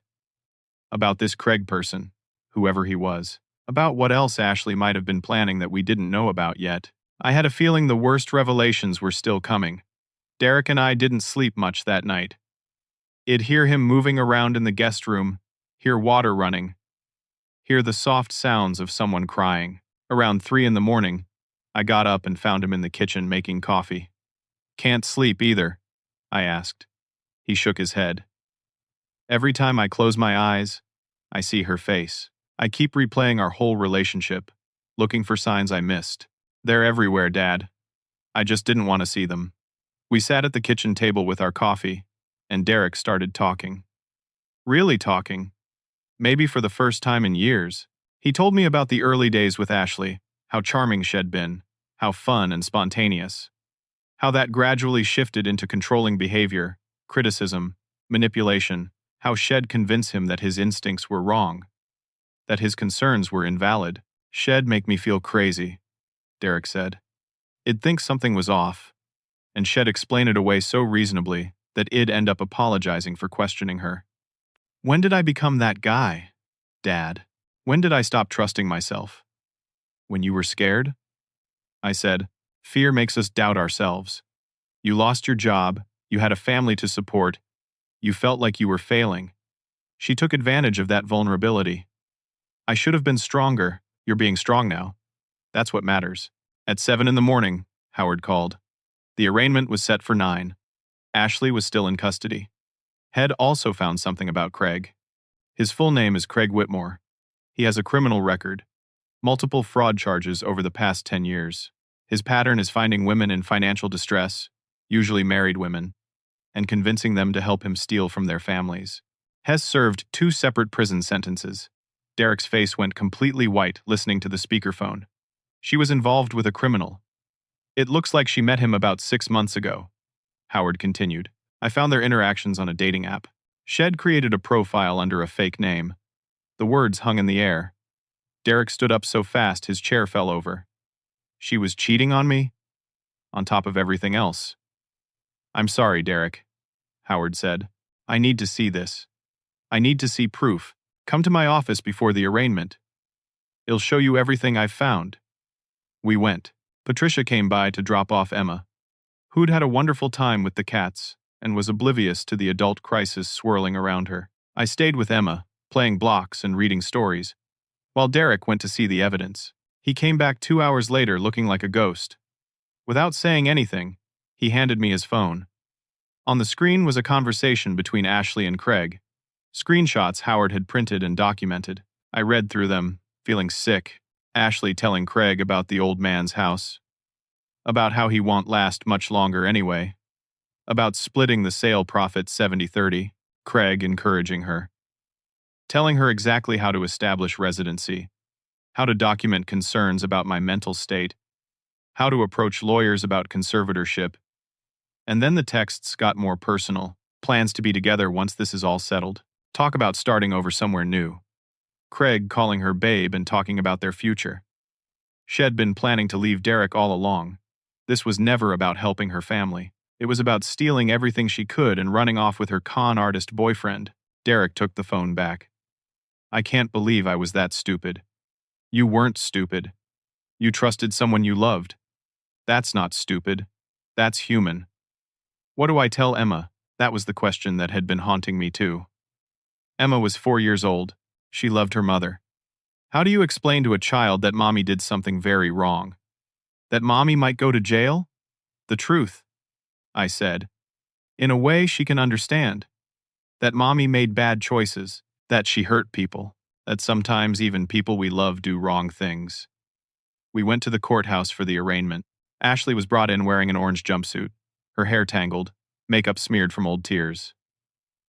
About this Craig person, whoever he was. About what else Ashley might have been planning that we didn't know about yet. I had a feeling the worst revelations were still coming. Derek and I didn't sleep much that night. I'd hear him moving around in the guest room, hear water running, hear the soft sounds of someone crying. Around 3 in the morning, I got up and found him in the kitchen making coffee. "Can't sleep either?" I asked. He shook his head. "Every time I close my eyes, I see her face. I keep replaying our whole relationship, looking for signs I missed. They're everywhere, Dad. I just didn't want to see them." We sat at the kitchen table with our coffee, and Derek started talking. Really talking. Maybe for the first time in years. He told me about the early days with Ashley, how charming she'd been, how fun and spontaneous. How that gradually shifted into controlling behavior, criticism, manipulation, how she'd convince him that his instincts were wrong, that his concerns were invalid. "She'd make me feel crazy," Derek said. "I'd think something was off, and she'd explain it away so reasonably that I'd end up apologizing for questioning her." When did I become that guy, Dad? When did I stop trusting myself? When you were scared? I said, "Fear makes us doubt ourselves. You lost your job, you had a family to support, you felt like you were failing. She took advantage of that vulnerability. I should have been stronger. You're being strong now. That's what matters. At 7 in the morning, Howard called. The arraignment was set for 9. Ashley was still in custody. Head also found something about Craig. His full name is Craig Whitmore. He has a criminal record, multiple fraud charges over the past 10 years. His pattern is finding women in financial distress, usually married women, and convincing them to help him steal from their families. Hess served 2 separate prison sentences. Derek's face went completely white listening to the speakerphone. She was involved with a criminal. It looks like she met him about 6 months ago. Howard continued. I found their interactions on a dating app. Shed created a profile under a fake name. The words hung in the air. Derek stood up so fast his chair fell over. She was cheating on me? On top of everything else. I'm sorry, Derek, Howard said. I need to see this. I need to see proof. Come to my office before the arraignment. It'll show you everything I've found. We went. Patricia came by to drop off Emma, who'd had a wonderful time with the cats and was oblivious to the adult crisis swirling around her. I stayed with Emma, playing blocks and reading stories, while Derek went to see the evidence. He came back 2 hours later looking like a ghost. Without saying anything, he handed me his phone. On the screen was a conversation between Ashley and Craig. Screenshots Howard had printed and documented. I read through them, feeling sick. Ashley telling Craig about the old man's house. About how he won't last much longer anyway. About splitting the sale profit 70-30. Craig encouraging her. Telling her exactly how to establish residency. How to document concerns about my mental state. How to approach lawyers about conservatorship. And then the texts got more personal. Plans to be together once this is all settled. Talk about starting over somewhere new. Craig calling her babe and talking about their future. She'd been planning to leave Derek all along. This was never about helping her family. It was about stealing everything she could and running off with her con artist boyfriend. Derek took the phone back. I can't believe I was that stupid. You weren't stupid. You trusted someone you loved. That's not stupid. That's human. What do I tell Emma? That was the question that had been haunting me too. Emma was 4 years old. She loved her mother. How do you explain to a child that mommy did something very wrong? That mommy might go to jail? The truth, I said. In a way she can understand. That mommy made bad choices. That she hurt people. That sometimes even people we love do wrong things. We went to the courthouse for the arraignment. Ashley was brought in wearing an orange jumpsuit, her hair tangled, makeup smeared from old tears.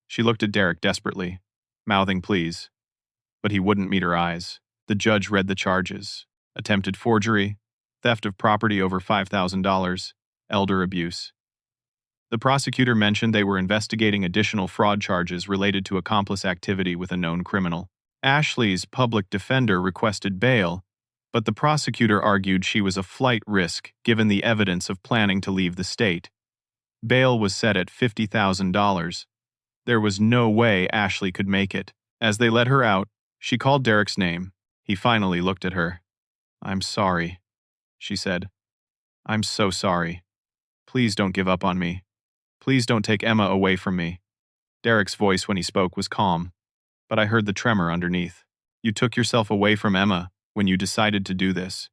She looked at Derek desperately, mouthing please. But he wouldn't meet her eyes. The judge read the charges. Attempted forgery, theft of property over $5,000, elder abuse. The prosecutor mentioned they were investigating additional fraud charges related to accomplice activity with a known criminal. Ashley's public defender requested bail, but the prosecutor argued she was a flight risk given the evidence of planning to leave the state. Bail was set at $50,000. There was no way Ashley could make it. As they let her out, she called Derek's name. He finally looked at her. I'm sorry, she said. I'm so sorry. Please don't give up on me. Please don't take Emma away from me. Derek's voice when he spoke was calm, but I heard the tremor underneath. You took yourself away from Emma when you decided to do this.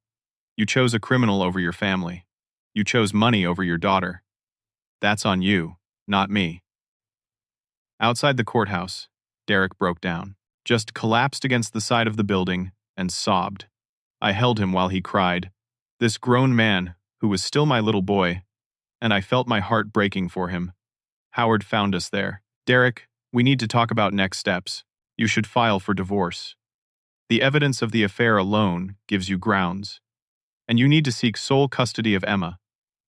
You chose a criminal over your family. You chose money over your daughter. That's on you, not me. Outside the courthouse, Derek broke down, just collapsed against the side of the building and sobbed. I held him while he cried. This grown man, who was still my little boy, and I felt my heart breaking for him. Howard found us there. Derek, we need to talk about next steps. You should file for divorce. The evidence of the affair alone gives you grounds. And you need to seek sole custody of Emma,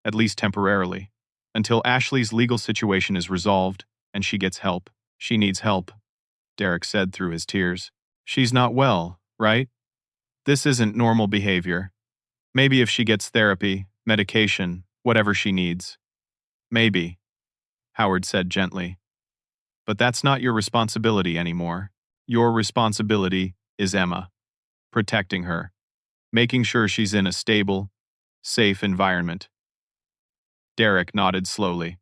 at least temporarily, until Ashley's legal situation is resolved and she gets help. She needs help, Derek said through his tears. She's not well, right? This isn't normal behavior. Maybe if she gets therapy, medication, whatever she needs. Maybe, Howard said gently. But that's not your responsibility anymore. Your responsibility is Emma. Protecting her. Making sure she's in a stable, safe environment. Derek nodded slowly.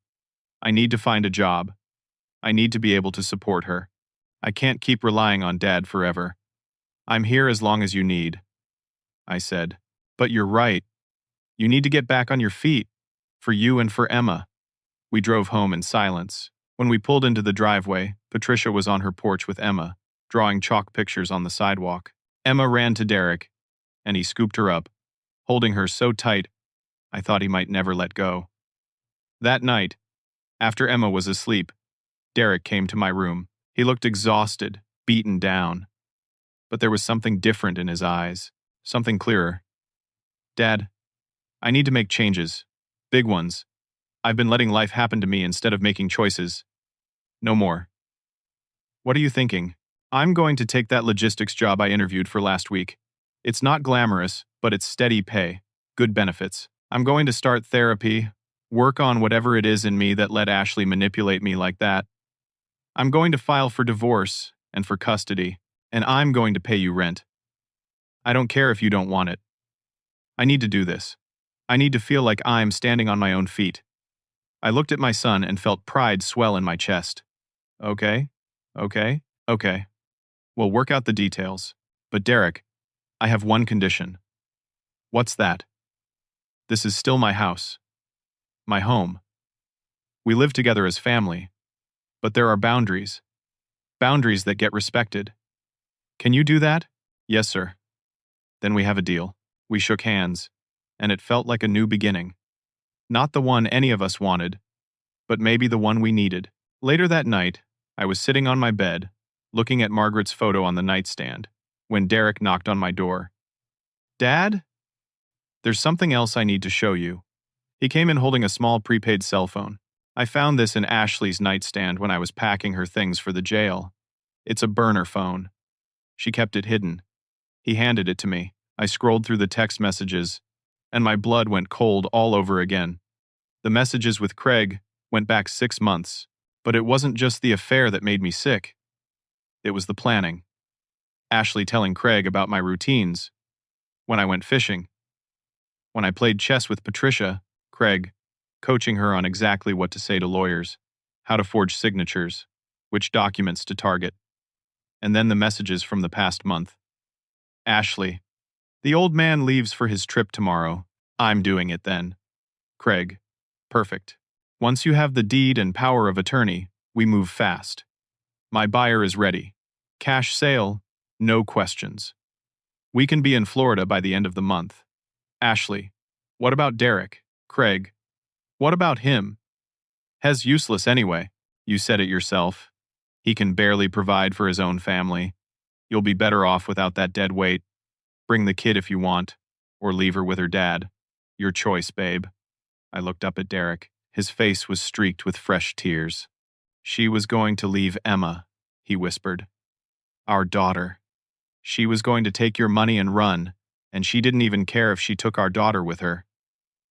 I need to find a job. I need to be able to support her. I can't keep relying on Dad forever. I'm here as long as you need, I said. But you're right. You need to get back on your feet. For you and for Emma. We drove home in silence. When we pulled into the driveway, Patricia was on her porch with Emma, drawing chalk pictures on the sidewalk. Emma ran to Derek, and he scooped her up, holding her so tight I thought he might never let go. That night, after Emma was asleep, Derek came to my room. He looked exhausted, beaten down. But there was something different in his eyes, something clearer. Dad, I need to make changes. Big ones. I've been letting life happen to me instead of making choices. No more. What are you thinking? I'm going to take that logistics job I interviewed for last week. It's not glamorous, but it's steady pay, good benefits. I'm going to start therapy, work on whatever it is in me that let Ashley manipulate me like that. I'm going to file for divorce and for custody, and I'm going to pay you rent. I don't care if you don't want it. I need to do this. I need to feel like I'm standing on my own feet. I looked at my son and felt pride swell in my chest. Okay. We'll work out the details. But Derek, I have one condition. What's that? This is still my house. My home. We live together as family. But there are boundaries. Boundaries that get respected. Can you do that? Yes, sir. Then we have a deal. We shook hands, and it felt like a new beginning. Not the one any of us wanted, but maybe the one we needed. Later that night, I was sitting on my bed, looking at Margaret's photo on the nightstand, when Derek knocked on my door. Dad? There's something else I need to show you. He came in holding a small prepaid cell phone. I found this in Ashley's nightstand when I was packing her things for the jail. It's a burner phone. She kept it hidden. He handed it to me. I scrolled through the text messages, and my blood went cold all over again. The messages with Craig went back 6 months, but it wasn't just the affair that made me sick. It was the planning. Ashley telling Craig about my routines. When I went fishing. When I played chess with Patricia, Craig, coaching her on exactly what to say to lawyers, how to forge signatures, which documents to target. And then the messages from the past month. Ashley. The old man leaves for his trip tomorrow. I'm doing it then. Craig. Perfect. Once you have the deed and power of attorney, we move fast. My buyer is ready. Cash sale, no questions. We can be in Florida by the end of the month. Ashley. What about Derek? Craig. What about him? Hez useless anyway. You said it yourself. He can barely provide for his own family. You'll be better off without that dead weight. Bring the kid if you want, or leave her with her dad. Your choice, babe. I looked up at Derek. His face was streaked with fresh tears. She was going to leave Emma, he whispered. Our daughter. She was going to take your money and run, and she didn't even care if she took our daughter with her.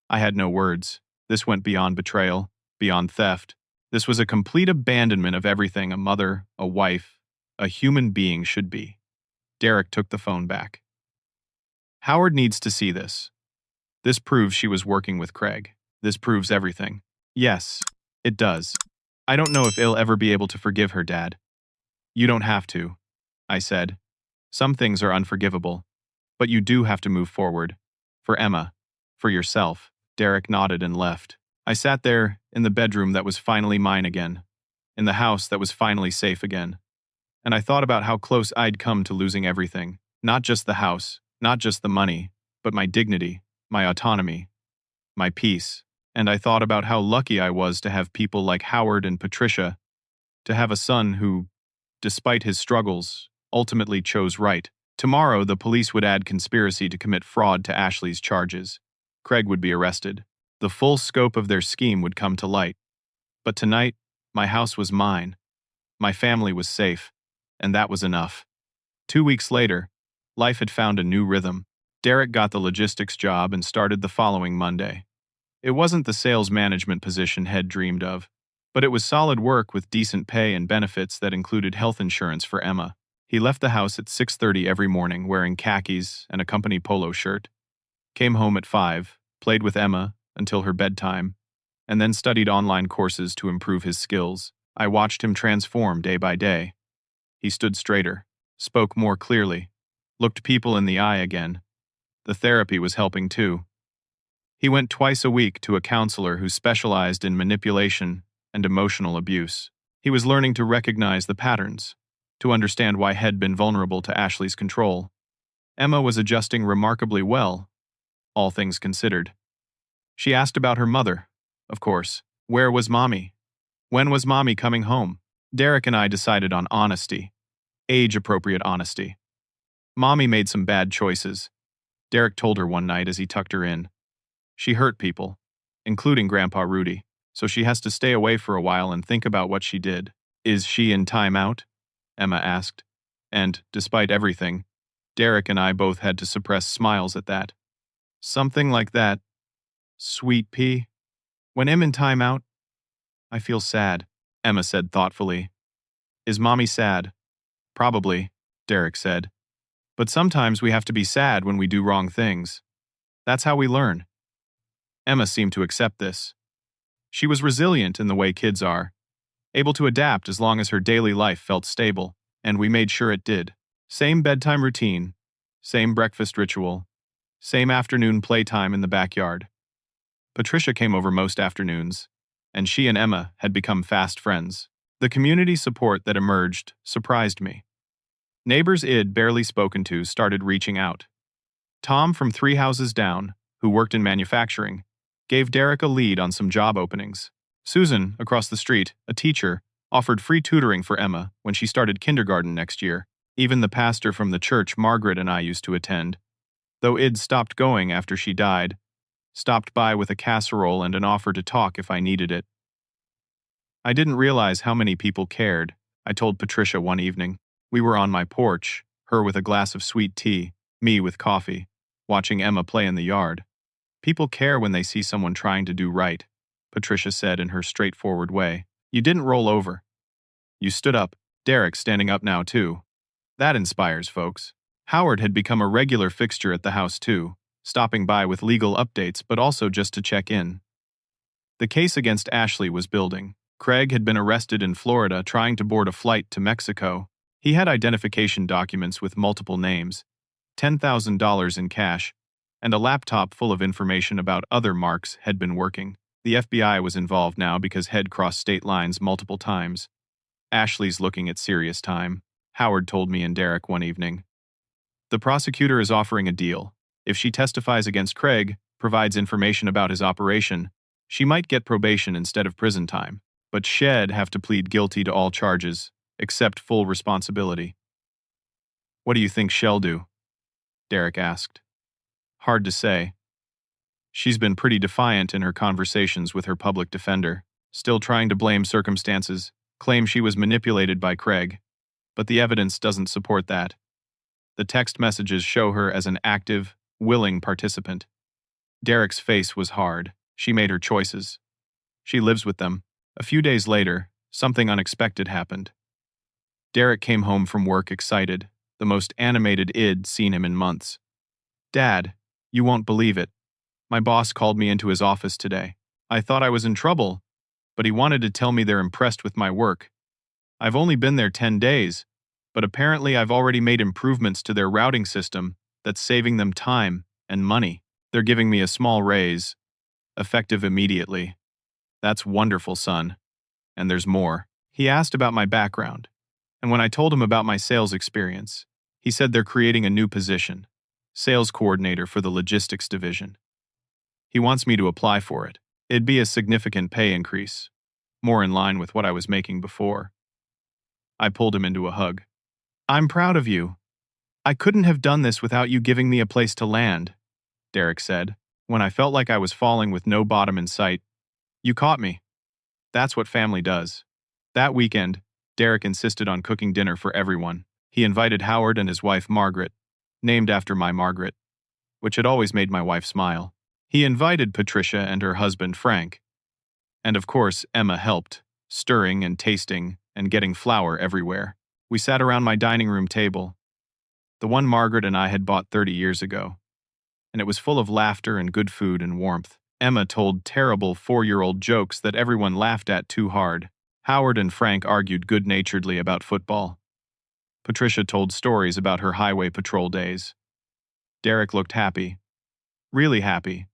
I had no words. This went beyond betrayal, beyond theft. This was a complete abandonment of everything a mother, a wife, a human being should be. Derek took the phone back. Howard needs to see this. This proves she was working with Craig. This proves everything. Yes, it does. I don't know if he'll ever be able to forgive her, Dad. You don't have to, I said. Some things are unforgivable, but you do have to move forward. For Emma, for yourself. Derek nodded and left. I sat there in the bedroom that was finally mine again, in the house that was finally safe again. And I thought about how close I'd come to losing everything. Not just the house, not just the money, but my dignity, my autonomy, my peace. And I thought about how lucky I was to have people like Howard and Patricia, to have a son who, despite his struggles, ultimately chose right. Tomorrow, the police would add conspiracy to commit fraud to Ashley's charges. Craig would be arrested. The full scope of their scheme would come to light. But tonight, my house was mine. My family was safe, and that was enough. 2 weeks later, life had found a new rhythm. Derek got the logistics job and started the following Monday. It wasn't the sales management position Head dreamed of, but it was solid work with decent pay and benefits that included health insurance for Emma. He left the house at 6:30 every morning wearing khakis and a company polo shirt, came home at 5, played with Emma until her bedtime, and then studied online courses to improve his skills. I watched him transform day by day. He stood straighter, spoke more clearly, looked people in the eye again, The therapy was helping too. He went twice a week to a counselor who specialized in manipulation and emotional abuse. He was learning to recognize the patterns, to understand why he'd been vulnerable to Ashley's control. Emma was adjusting remarkably well, all things considered. She asked about her mother, of course. Where was Mommy? When was Mommy coming home? Derek and I decided on honesty, age-appropriate honesty. Mommy made some bad choices, Derek told her one night as he tucked her in. She hurt people, including Grandpa Rudy, so she has to stay away for a while and think about what she did. Is she in timeout? Emma asked. And, despite everything, Derek and I both had to suppress smiles at that. Something like that. Sweet pea. When I'm in timeout, I feel sad, Emma said thoughtfully. Is Mommy sad? Probably, Derek said. But sometimes we have to be sad when we do wrong things. That's how we learn. Emma seemed to accept this. She was resilient in the way kids are, able to adapt as long as her daily life felt stable, and we made sure it did. Same bedtime routine, same breakfast ritual, same afternoon playtime in the backyard. Patricia came over most afternoons, and she and Emma had become fast friends. The community support that emerged surprised me. Neighbors I'd barely spoken to started reaching out. Tom from 3 houses down, who worked in manufacturing, gave Derek a lead on some job openings. Susan, across the street, a teacher, offered free tutoring for Emma when she started kindergarten next year. Even the pastor from the church Margaret and I used to attend, though I'd stopped going after she died, stopped by with a casserole and an offer to talk if I needed it. I didn't realize how many people cared, I told Patricia one evening. We were on my porch, her with a glass of sweet tea, me with coffee, watching Emma play in the yard. People care when they see someone trying to do right, Patricia said in her straightforward way. You didn't roll over. You stood up, Derek standing up now too. That inspires folks. Howard had become a regular fixture at the house too, stopping by with legal updates but also just to check in. The case against Ashley was building. Craig had been arrested in Florida trying to board a flight to Mexico. He had identification documents with multiple names, $10,000 in cash, and a laptop full of information about other marks had been working. The FBI was involved now because he'd crossed state lines multiple times. Ashley's looking at serious time, Howard told me and Derek one evening. The prosecutor is offering a deal. If she testifies against Craig, provides information about his operation, she might get probation instead of prison time. But she'd have to plead guilty to all charges, accept full responsibility. What do you think she'll do? Derek asked. Hard to say. She's been pretty defiant in her conversations with her public defender, still trying to blame circumstances, claim she was manipulated by Craig. But the evidence doesn't support that. The text messages show her as an active, willing participant. Derek's face was hard. She made her choices. She lives with them. A few days later, something unexpected happened. Derek came home from work excited, the most animated I'd seen him in months. Dad, you won't believe it. My boss called me into his office today. I thought I was in trouble, but he wanted to tell me they're impressed with my work. I've only been there 10 days, but apparently I've already made improvements to their routing system that's saving them time and money. They're giving me a small raise, effective immediately. That's wonderful, son. And there's more. He asked about my background, and when I told him about my sales experience, he said they're creating a new position, sales coordinator for the logistics division. He wants me to apply for it. It'd be a significant pay increase, more in line with what I was making before. I pulled him into a hug. I'm proud of you. I couldn't have done this without you giving me a place to land, Derek said. When I felt like I was falling with no bottom in sight, you caught me. That's what family does. That weekend, Derek insisted on cooking dinner for everyone. He invited Howard and his wife Margaret, named after my Margaret, which had always made my wife smile. He invited Patricia and her husband Frank. And of course, Emma helped, stirring and tasting and getting flour everywhere. We sat around my dining room table, the one Margaret and I had bought 30 years ago, and it was full of laughter and good food and warmth. Emma told terrible 4-year-old jokes that everyone laughed at too hard. Howard and Frank argued good-naturedly about football. Patricia told stories about her highway patrol days. Derek looked happy. Really happy.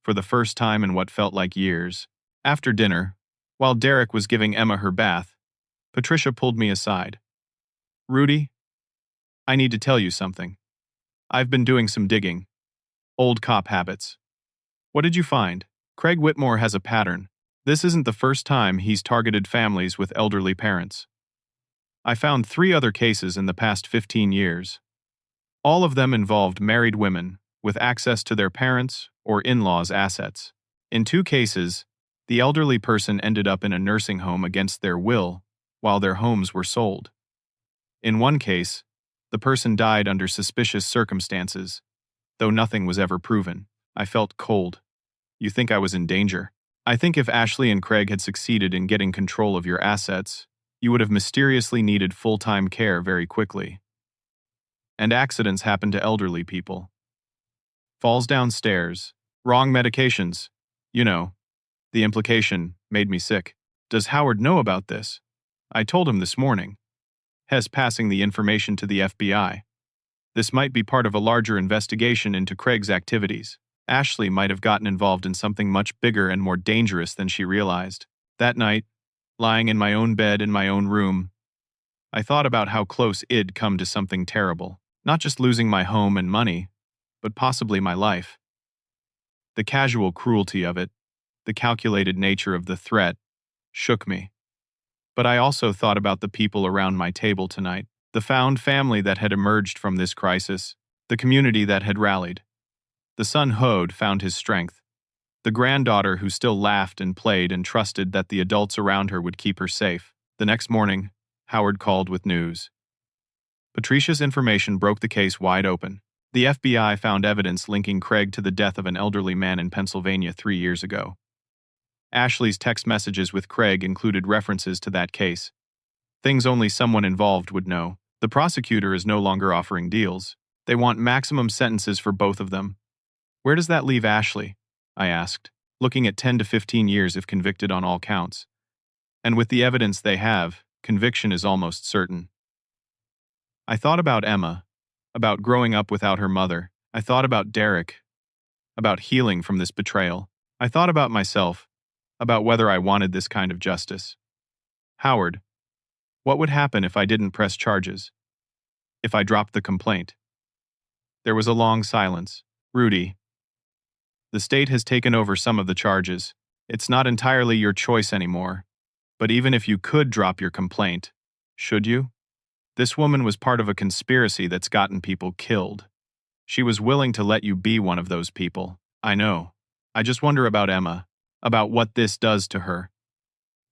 For the first time in what felt like years. After dinner, while Derek was giving Emma her bath, Patricia pulled me aside. Rudy, I need to tell you something. I've been doing some digging. Old cop habits. What did you find? Craig Whitmore has a pattern. This isn't the first time he's targeted families with elderly parents. I found 3 other cases in the past 15 years. All of them involved married women with access to their parents' or in-laws' assets. In 2 cases, the elderly person ended up in a nursing home against their will while their homes were sold. In 1 case, the person died under suspicious circumstances, though nothing was ever proven. I felt cold. You think I was in danger? I think if Ashley and Craig had succeeded in getting control of your assets, you would have mysteriously needed full-time care very quickly. And accidents happen to elderly people. Falls downstairs, wrong medications. You know, the implication made me sick. Does Howard know about this? I told him this morning. Hess passing the information to the FBI. This might be part of a larger investigation into Craig's activities. Ashley might have gotten involved in something much bigger and more dangerous than she realized. That night, lying in my own bed in my own room, I thought about how close I'd come to something terrible. Not just losing my home and money, but possibly my life. The casual cruelty of it, the calculated nature of the threat, shook me. But I also thought about the people around my table tonight, the found family that had emerged from this crisis, the community that had rallied. The son Hode found his strength. The granddaughter who still laughed and played and trusted that the adults around her would keep her safe. The next morning, Howard called with news. Patricia's information broke the case wide open. The FBI found evidence linking Craig to the death of an elderly man in Pennsylvania 3 years ago. Ashley's text messages with Craig included references to that case. Things only someone involved would know. The prosecutor is no longer offering deals. They want maximum sentences for both of them. Where does that leave Ashley? I asked, looking at 10 to 15 years if convicted on all counts. And with the evidence they have, conviction is almost certain. I thought about Emma, about growing up without her mother. I thought about Derek, about healing from this betrayal. I thought about myself, about whether I wanted this kind of justice. Howard, what would happen if I didn't press charges? If I dropped the complaint? There was a long silence. Rudy, the state has taken over some of the charges. It's not entirely your choice anymore. But even if you could drop your complaint, should you? This woman was part of a conspiracy that's gotten people killed. She was willing to let you be one of those people. I know. I just wonder about Emma, about what this does to her.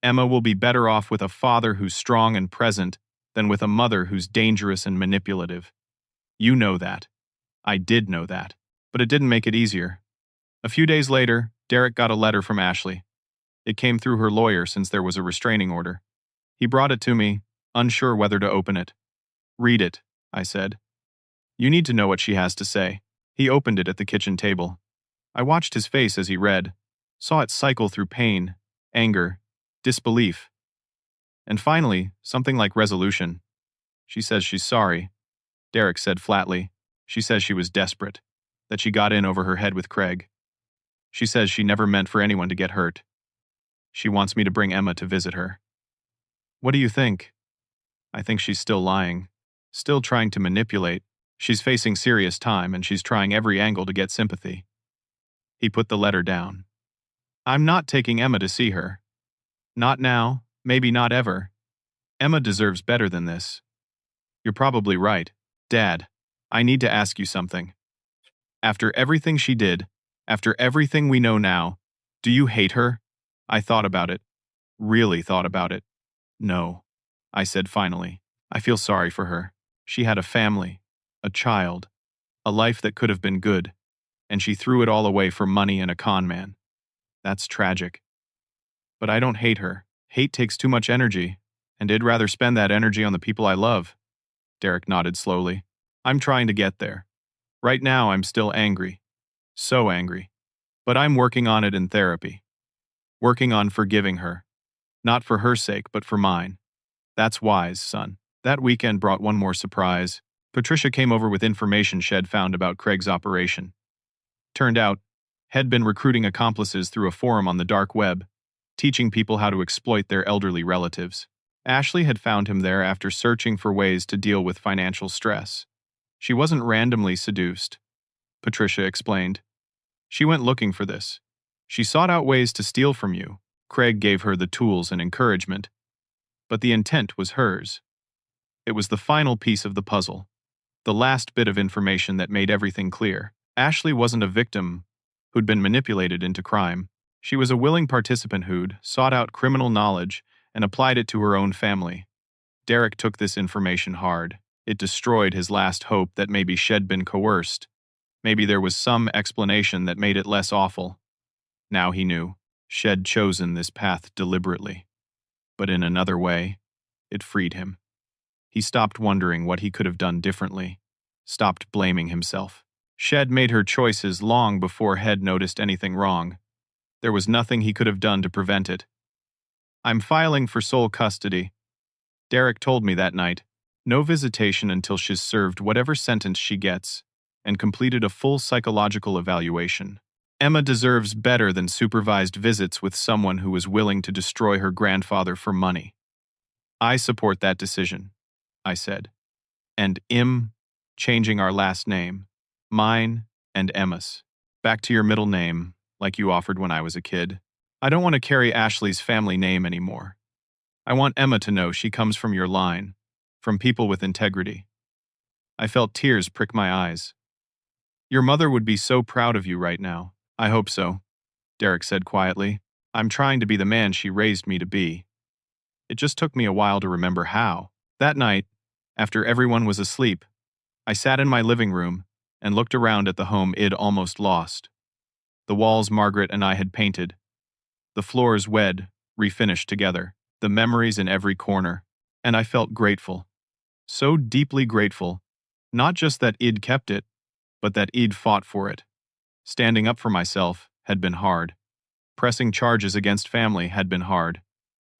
Emma will be better off with a father who's strong and present than with a mother who's dangerous and manipulative. You know that. I did know that. But it didn't make it easier. A few days later, Derek got a letter from Ashley. It came through her lawyer since there was a restraining order. He brought it to me, unsure whether to open it. Read it, I said. You need to know what she has to say. He opened it at the kitchen table. I watched his face as he read, saw it cycle through pain, anger, disbelief. And finally, something like resolution. She says she's sorry. Derek said flatly. She says she was desperate, that she got in over her head with Craig. She says she never meant for anyone to get hurt. She wants me to bring Emma to visit her. What do you think? I think she's still lying, still trying to manipulate. She's facing serious time and she's trying every angle to get sympathy. He put the letter down. I'm not taking Emma to see her. Not now, maybe not ever. Emma deserves better than this. You're probably right. Dad, I need to ask you something. After everything she did, after everything we know now, do you hate her? I thought about it. Really thought about it. No, I said finally. I feel sorry for her. She had a family, a child, a life that could have been good, and she threw it all away for money and a con man. That's tragic. But I don't hate her. Hate takes too much energy, and I'd rather spend that energy on the people I love. Derek nodded slowly. I'm trying to get there. Right now I'm still angry. So angry. But I'm working on it in therapy. Working on forgiving her. Not for her sake, but for mine. That's wise, son. That weekend brought one more surprise. Patricia came over with information Shed found about Craig's operation. Turned out, had been recruiting accomplices through a forum on the dark web, teaching people how to exploit their elderly relatives. Ashley had found him there after searching for ways to deal with financial stress. She wasn't randomly seduced, Patricia explained. She went looking for this. She sought out ways to steal from you. Craig gave her the tools and encouragement, but the intent was hers. It was the final piece of the puzzle, the last bit of information that made everything clear. Ashley wasn't a victim who'd been manipulated into crime. She was a willing participant who'd sought out criminal knowledge and applied it to her own family. Derek took this information hard. It destroyed his last hope that maybe Shed been coerced. Maybe there was some explanation that made it less awful. Now he knew. Shed chosen this path deliberately. But in another way, it freed him. He stopped wondering what he could have done differently. Stopped blaming himself. Shed made her choices long before Head noticed anything wrong. There was nothing he could have done to prevent it. I'm filing for sole custody. Derek told me that night. No visitation until she's served whatever sentence she gets and completed a full psychological evaluation. Emma deserves better than supervised visits with someone who was willing to destroy her grandfather for money. I support that decision, I said. And changing our last name. Mine and Emma's. Back to your middle name, like you offered when I was a kid. I don't want to carry Ashley's family name anymore. I want Emma to know she comes from your line, from people with integrity. I felt tears prick my eyes. Your mother would be so proud of you right now. I hope so, Derek said quietly. I'm trying to be the man she raised me to be. It just took me a while to remember how. That night, after everyone was asleep, I sat in my living room and looked around at the home I'd almost lost. The walls Margaret and I had painted. The floors wed, refinished together. The memories in every corner. And I felt grateful. So deeply grateful. Not just that I'd kept it, but that I'd fought for it. Standing up for myself had been hard. Pressing charges against family had been hard.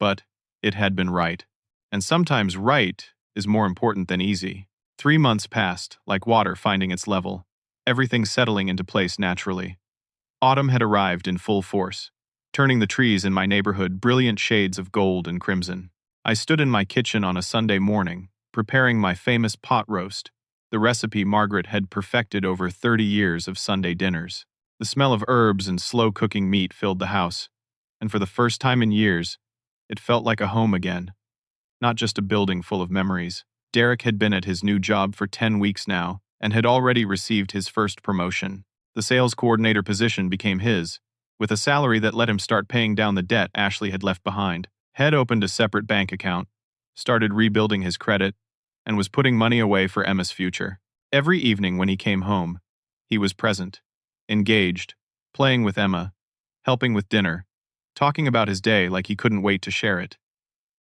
But it had been right. And sometimes right is more important than easy. 3 months passed, like water finding its level, everything settling into place naturally. Autumn had arrived in full force, turning the trees in my neighborhood brilliant shades of gold and crimson. I stood in my kitchen on a Sunday morning, preparing my famous pot roast, the recipe Margaret had perfected over 30 years of Sunday dinners. The smell of herbs and slow-cooking meat filled the house, and for the first time in years, it felt like a home again, not just a building full of memories. Derek had been at his new job for 10 weeks now, and had already received his first promotion. The sales coordinator position became his, with a salary that let him start paying down the debt Ashley had left behind. Head opened a separate bank account, started rebuilding his credit, and was putting money away for Emma's future. Every evening when he came home, he was present, engaged, playing with Emma, helping with dinner, talking about his day like he couldn't wait to share it.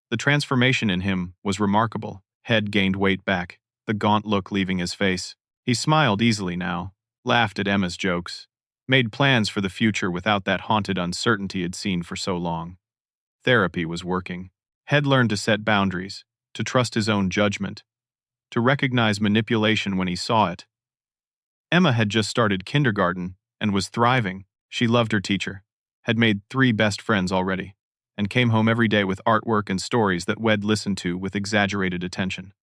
The transformation in him was remarkable. Head gained weight back, the gaunt look leaving his face. He smiled easily now, laughed at Emma's jokes, made plans for the future without that haunted uncertainty he'd seen for so long. Therapy was working. Head learned to set boundaries, to trust his own judgment, to recognize manipulation when he saw it. Emma had just started kindergarten and was thriving. She loved her teacher, had made 3 best friends already, and came home every day with artwork and stories that Wed listened to with exaggerated attention.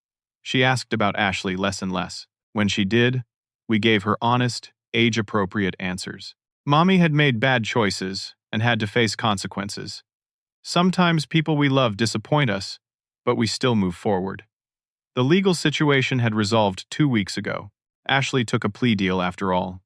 She asked about Ashley less and less. When she did, we gave her honest, age-appropriate answers. Mommy had made bad choices and had to face consequences. Sometimes people we love disappoint us, but we still move forward. The legal situation had resolved 2 weeks ago. Ashley took a plea deal after all.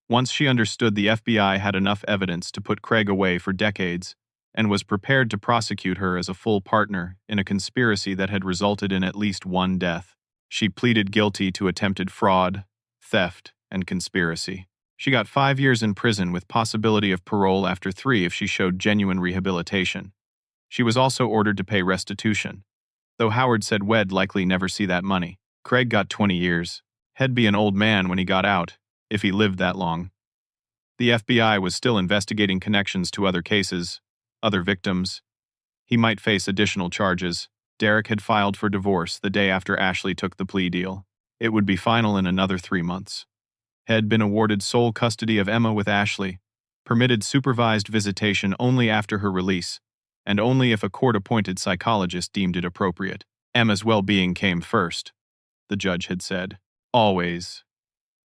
Once she understood the FBI had enough evidence to put Craig away for decades and was prepared to prosecute her as a full partner in a conspiracy that had resulted in at least 1 death. She pleaded guilty to attempted fraud, theft, and conspiracy. She got 5 years in prison with possibility of parole after 3 if she showed genuine rehabilitation. She was also ordered to pay restitution, though Howard said Wed likely never see that money. Craig got 20 years. He'd be an old man when he got out, if he lived that long. The FBI was still investigating connections to other cases, other victims. He might face additional charges. Derek had filed for divorce the day after Ashley took the plea deal. It would be final in another 3 months. Had been awarded sole custody of Emma with Ashley, permitted supervised visitation only after her release, and only if a court-appointed psychologist deemed it appropriate. Emma's well-being came first, the judge had said. Always.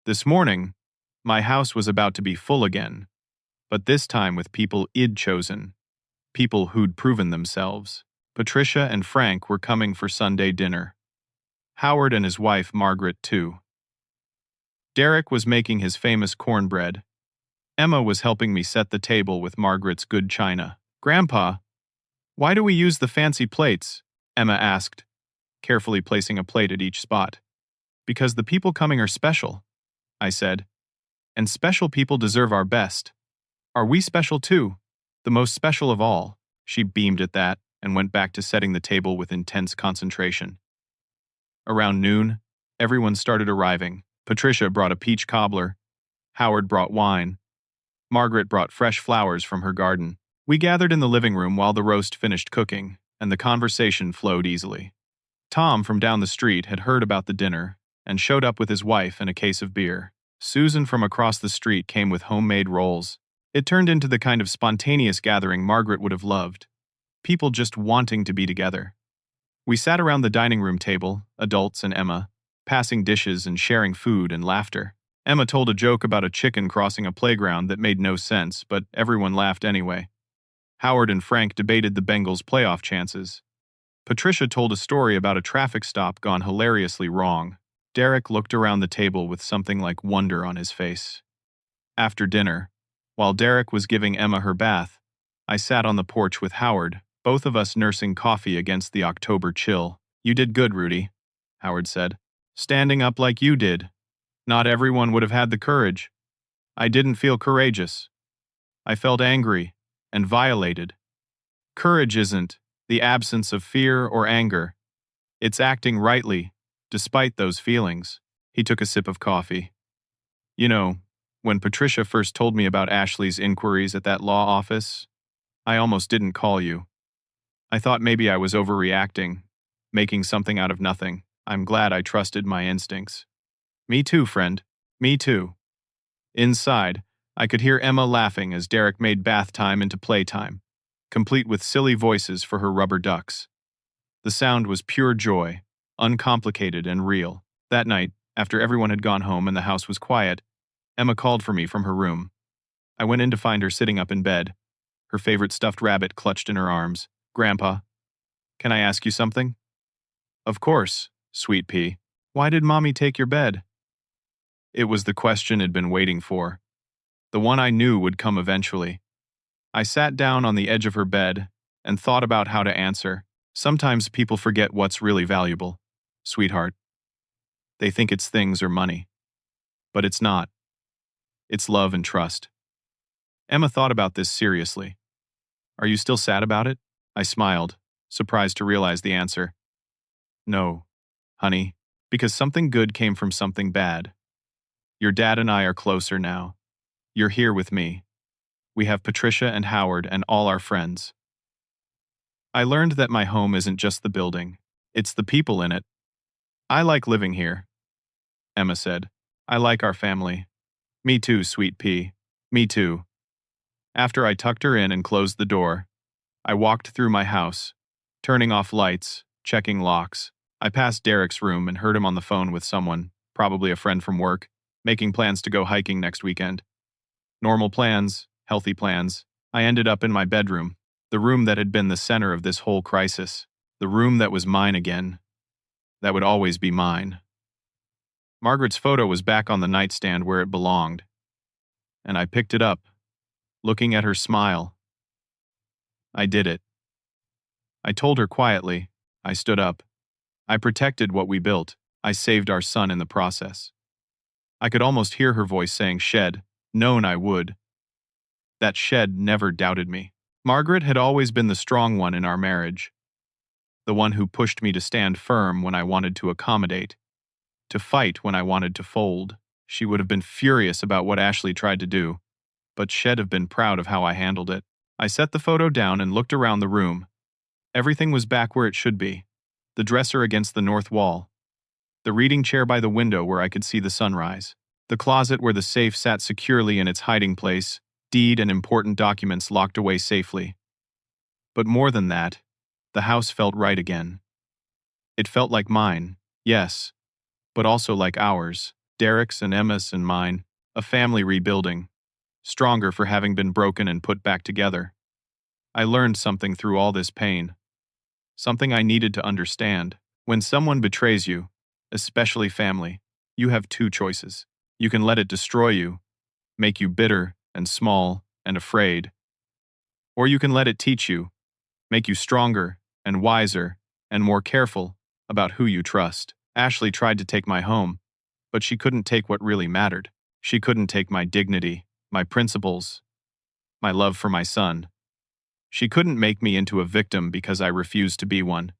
This morning, my house was about to be full again, but this time with people I'd chosen, people who'd proven themselves. Patricia and Frank were coming for Sunday dinner. Howard and his wife Margaret, too. Derek was making his famous cornbread. Emma was helping me set the table with Margaret's good china. "Grandpa, why do we use the fancy plates?" Emma asked, carefully placing a plate at each spot. "Because the people coming are special," I said. "And special people deserve our best. Are we special too? The most special of all." She beamed at that and went back to setting the table with intense concentration. Around noon, everyone started arriving. Patricia brought a peach cobbler. Howard brought wine. Margaret brought fresh flowers from her garden. We gathered in the living room while the roast finished cooking, and the conversation flowed easily. Tom from down the street had heard about the dinner and showed up with his wife and a case of beer. Susan from across the street came with homemade rolls. It turned into the kind of spontaneous gathering Margaret would have loved. People just wanting to be together. We sat around the dining room table, adults and Emma, passing dishes and sharing food and laughter. Emma told a joke about a chicken crossing a playground that made no sense, but everyone laughed anyway. Howard and Frank debated the Bengals' playoff chances. Patricia told a story about a traffic stop gone hilariously wrong. Derek looked around the table with something like wonder on his face. After dinner, while Derek was giving Emma her bath, I sat on the porch with Howard, both of us nursing coffee against the October chill. "You did good, Rudy," Howard said. "Standing up like you did. Not everyone would have had the courage. I didn't feel courageous. I felt angry and violated. Courage isn't the absence of fear or anger. It's acting rightly, despite those feelings." He took a sip of coffee. "You know, when Patricia first told me about Ashley's inquiries at that law office, I almost didn't call you. I thought maybe I was overreacting, making something out of nothing. I'm glad I trusted my instincts." "Me too, friend. Me too." Inside, I could hear Emma laughing as Derek made bath time into playtime, complete with silly voices for her rubber ducks. The sound was pure joy, uncomplicated and real. That night, after everyone had gone home and the house was quiet, Emma called for me from her room. I went in to find her sitting up in bed, her favorite stuffed rabbit clutched in her arms. "Grandpa, can I ask you something?" "Of course, sweet pea. Why did Mommy take your bed?" It was the question I'd been waiting for. The one I knew would come eventually. I sat down on the edge of her bed and thought about how to answer. Sometimes people forget what's really valuable, sweetheart. They think it's things or money. But it's not. It's love and trust. Emma thought about this seriously. "Are you still sad about it?" I smiled, surprised to realize the answer. "No, honey, because something good came from something bad. Your dad and I are closer now. You're here with me. We have Patricia and Howard and all our friends. I learned that my home isn't just the building. It's the people in it. I like living here," Emma said. "I like our family." "Me too, sweet pea. Me too." After I tucked her in and closed the door, I walked through my house, turning off lights, checking locks. I passed Derek's room and heard him on the phone with someone, probably a friend from work, making plans to go hiking next weekend. Normal plans, healthy plans. I ended up in my bedroom, the room that had been the center of this whole crisis, the room that was mine again, that would always be mine. Margaret's photo was back on the nightstand where it belonged, and I picked it up, looking at her smile. I did it. I told her quietly. I stood up. I protected what we built. I saved our son in the process. I could almost hear her voice saying, "Shed, known I would." That shed never doubted me. Margaret had always been the strong one in our marriage, the one who pushed me to stand firm when I wanted to accommodate, to fight when I wanted to fold. She would have been furious about what Ashley tried to do, but she'd have been proud of how I handled it. I set the photo down and looked around the room. Everything was back where it should be. The dresser against the north wall. The reading chair by the window where I could see the sunrise. The closet where the safe sat securely in its hiding place, deed and important documents locked away safely. But more than that, the house felt right again. It felt like mine, yes, but also like ours, Derek's and Emma's and mine, a family rebuilding, stronger for having been broken and put back together. I learned something through all this pain. Something I needed to understand. When someone betrays you, especially family, you have two choices. You can let it destroy you, make you bitter and small and afraid. Or you can let it teach you, make you stronger and wiser and more careful about who you trust. Ashley tried to take my home, but she couldn't take what really mattered. She couldn't take my dignity, my principles, my love for my son. She couldn't make me into a victim because I refused to be one.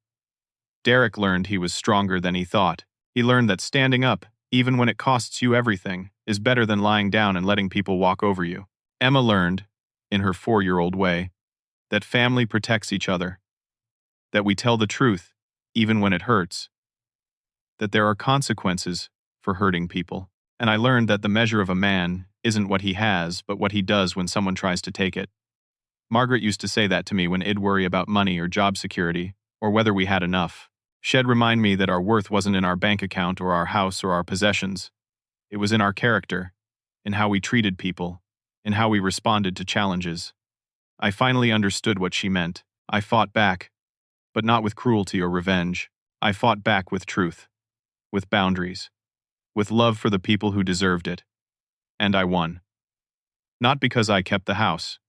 Derek learned he was stronger than he thought. He learned that standing up, even when it costs you everything, is better than lying down and letting people walk over you. Emma learned, in her 4-year-old way, that family protects each other, that we tell the truth, even when it hurts, that there are consequences for hurting people. And I learned that the measure of a man isn't what he has, but what he does when someone tries to take it. Margaret used to say that to me when I'd worry about money or job security, or whether we had enough. She'd remind me that our worth wasn't in our bank account or our house or our possessions. It was in our character, in how we treated people, in how we responded to challenges. I finally understood what she meant. I fought back, but not with cruelty or revenge. I fought back with truth, with boundaries, with love for the people who deserved it. And I won. Not because I kept the house,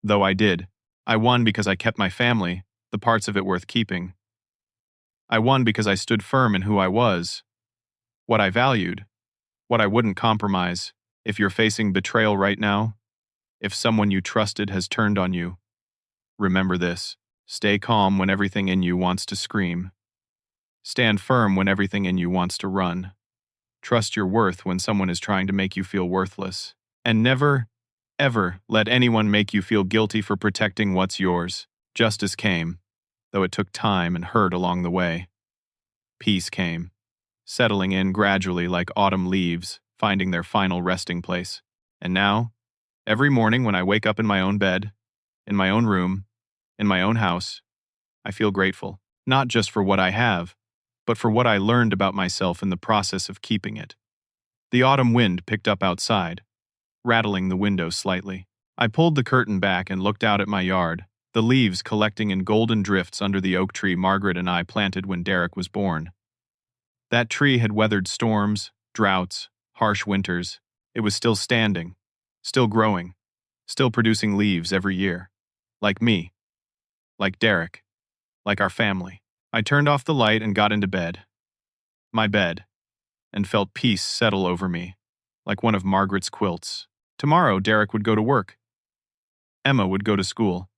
though I did. I won because I kept my family, the parts of it worth keeping. I won because I stood firm in who I was, what I valued, what I wouldn't compromise. If you're facing betrayal right now, if someone you trusted has turned on you, remember this. Stay calm when everything in you wants to scream. Stand firm when everything in you wants to run. Trust your worth when someone is trying to make you feel worthless. And never, ever let anyone make you feel guilty for protecting what's yours. Justice came, though it took time and hurt along the way. Peace came, settling in gradually like autumn leaves, finding their final resting place. And now, every morning when I wake up in my own bed, in my own room, in my own house, I feel grateful, not just for what I have, but for what I learned about myself in the process of keeping it. The autumn wind picked up outside, rattling the window slightly. I pulled the curtain back and looked out at my yard, the leaves collecting in golden drifts under the oak tree Margaret and I planted when Derek was born. That tree had weathered storms, droughts, harsh winters. It was still standing, still growing, still producing leaves every year. Like me. Like Derek. Like our family. I turned off the light and got into bed. My bed. And felt peace settle over me, like one of Margaret's quilts. Tomorrow, Derek would go to work. Emma would go to school.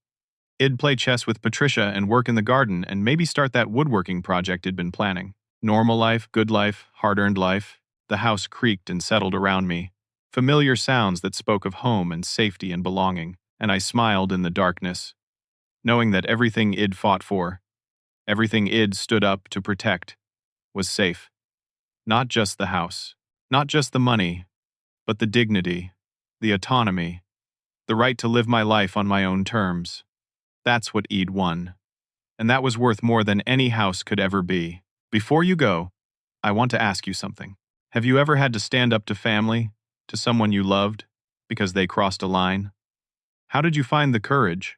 I'd play chess with Patricia and work in the garden and maybe start that woodworking project I'd been planning. Normal life, good life, hard-earned life. The house creaked and settled around me. Familiar sounds that spoke of home and safety and belonging. And I smiled in the darkness, knowing that everything I'd fought for, everything I'd stood up to protect, was safe. Not just the house, not just the money, but the dignity, the autonomy, the right to live my life on my own terms. That's what I'd won. And that was worth more than any house could ever be. Before you go, I want to ask you something. Have you ever had to stand up to family, to someone you loved, because they crossed a line? How did you find the courage?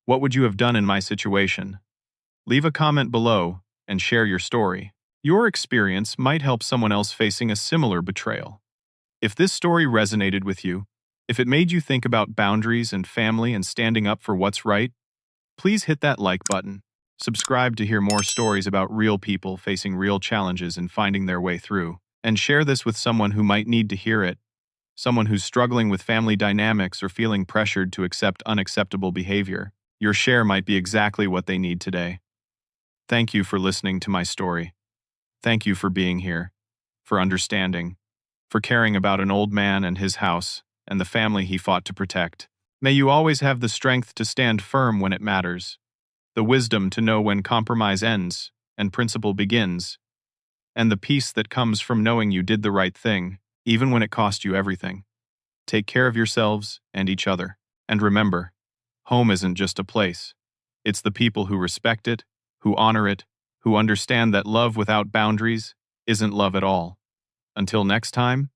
What would you have done in my situation? Leave a comment below and share your story. Your experience might help someone else facing a similar betrayal. If this story resonated with you, if it made you think about boundaries and family and standing up for what's right, please hit that like button. Subscribe to hear more stories about real people facing real challenges and finding their way through. And share this with someone who might need to hear it. Someone who's struggling with family dynamics or feeling pressured to accept unacceptable behavior. Your share might be exactly what they need today. Thank you for listening to my story. Thank you for being here, for understanding, for caring about an old man and his house and the family he fought to protect. May you always have the strength to stand firm when it matters, the wisdom to know when compromise ends and principle begins, and the peace that comes from knowing you did the right thing, even when it cost you everything. Take care of yourselves and each other. And remember, home isn't just a place. It's the people who respect it, who honor it, who understand that love without boundaries isn't love at all. Until next time,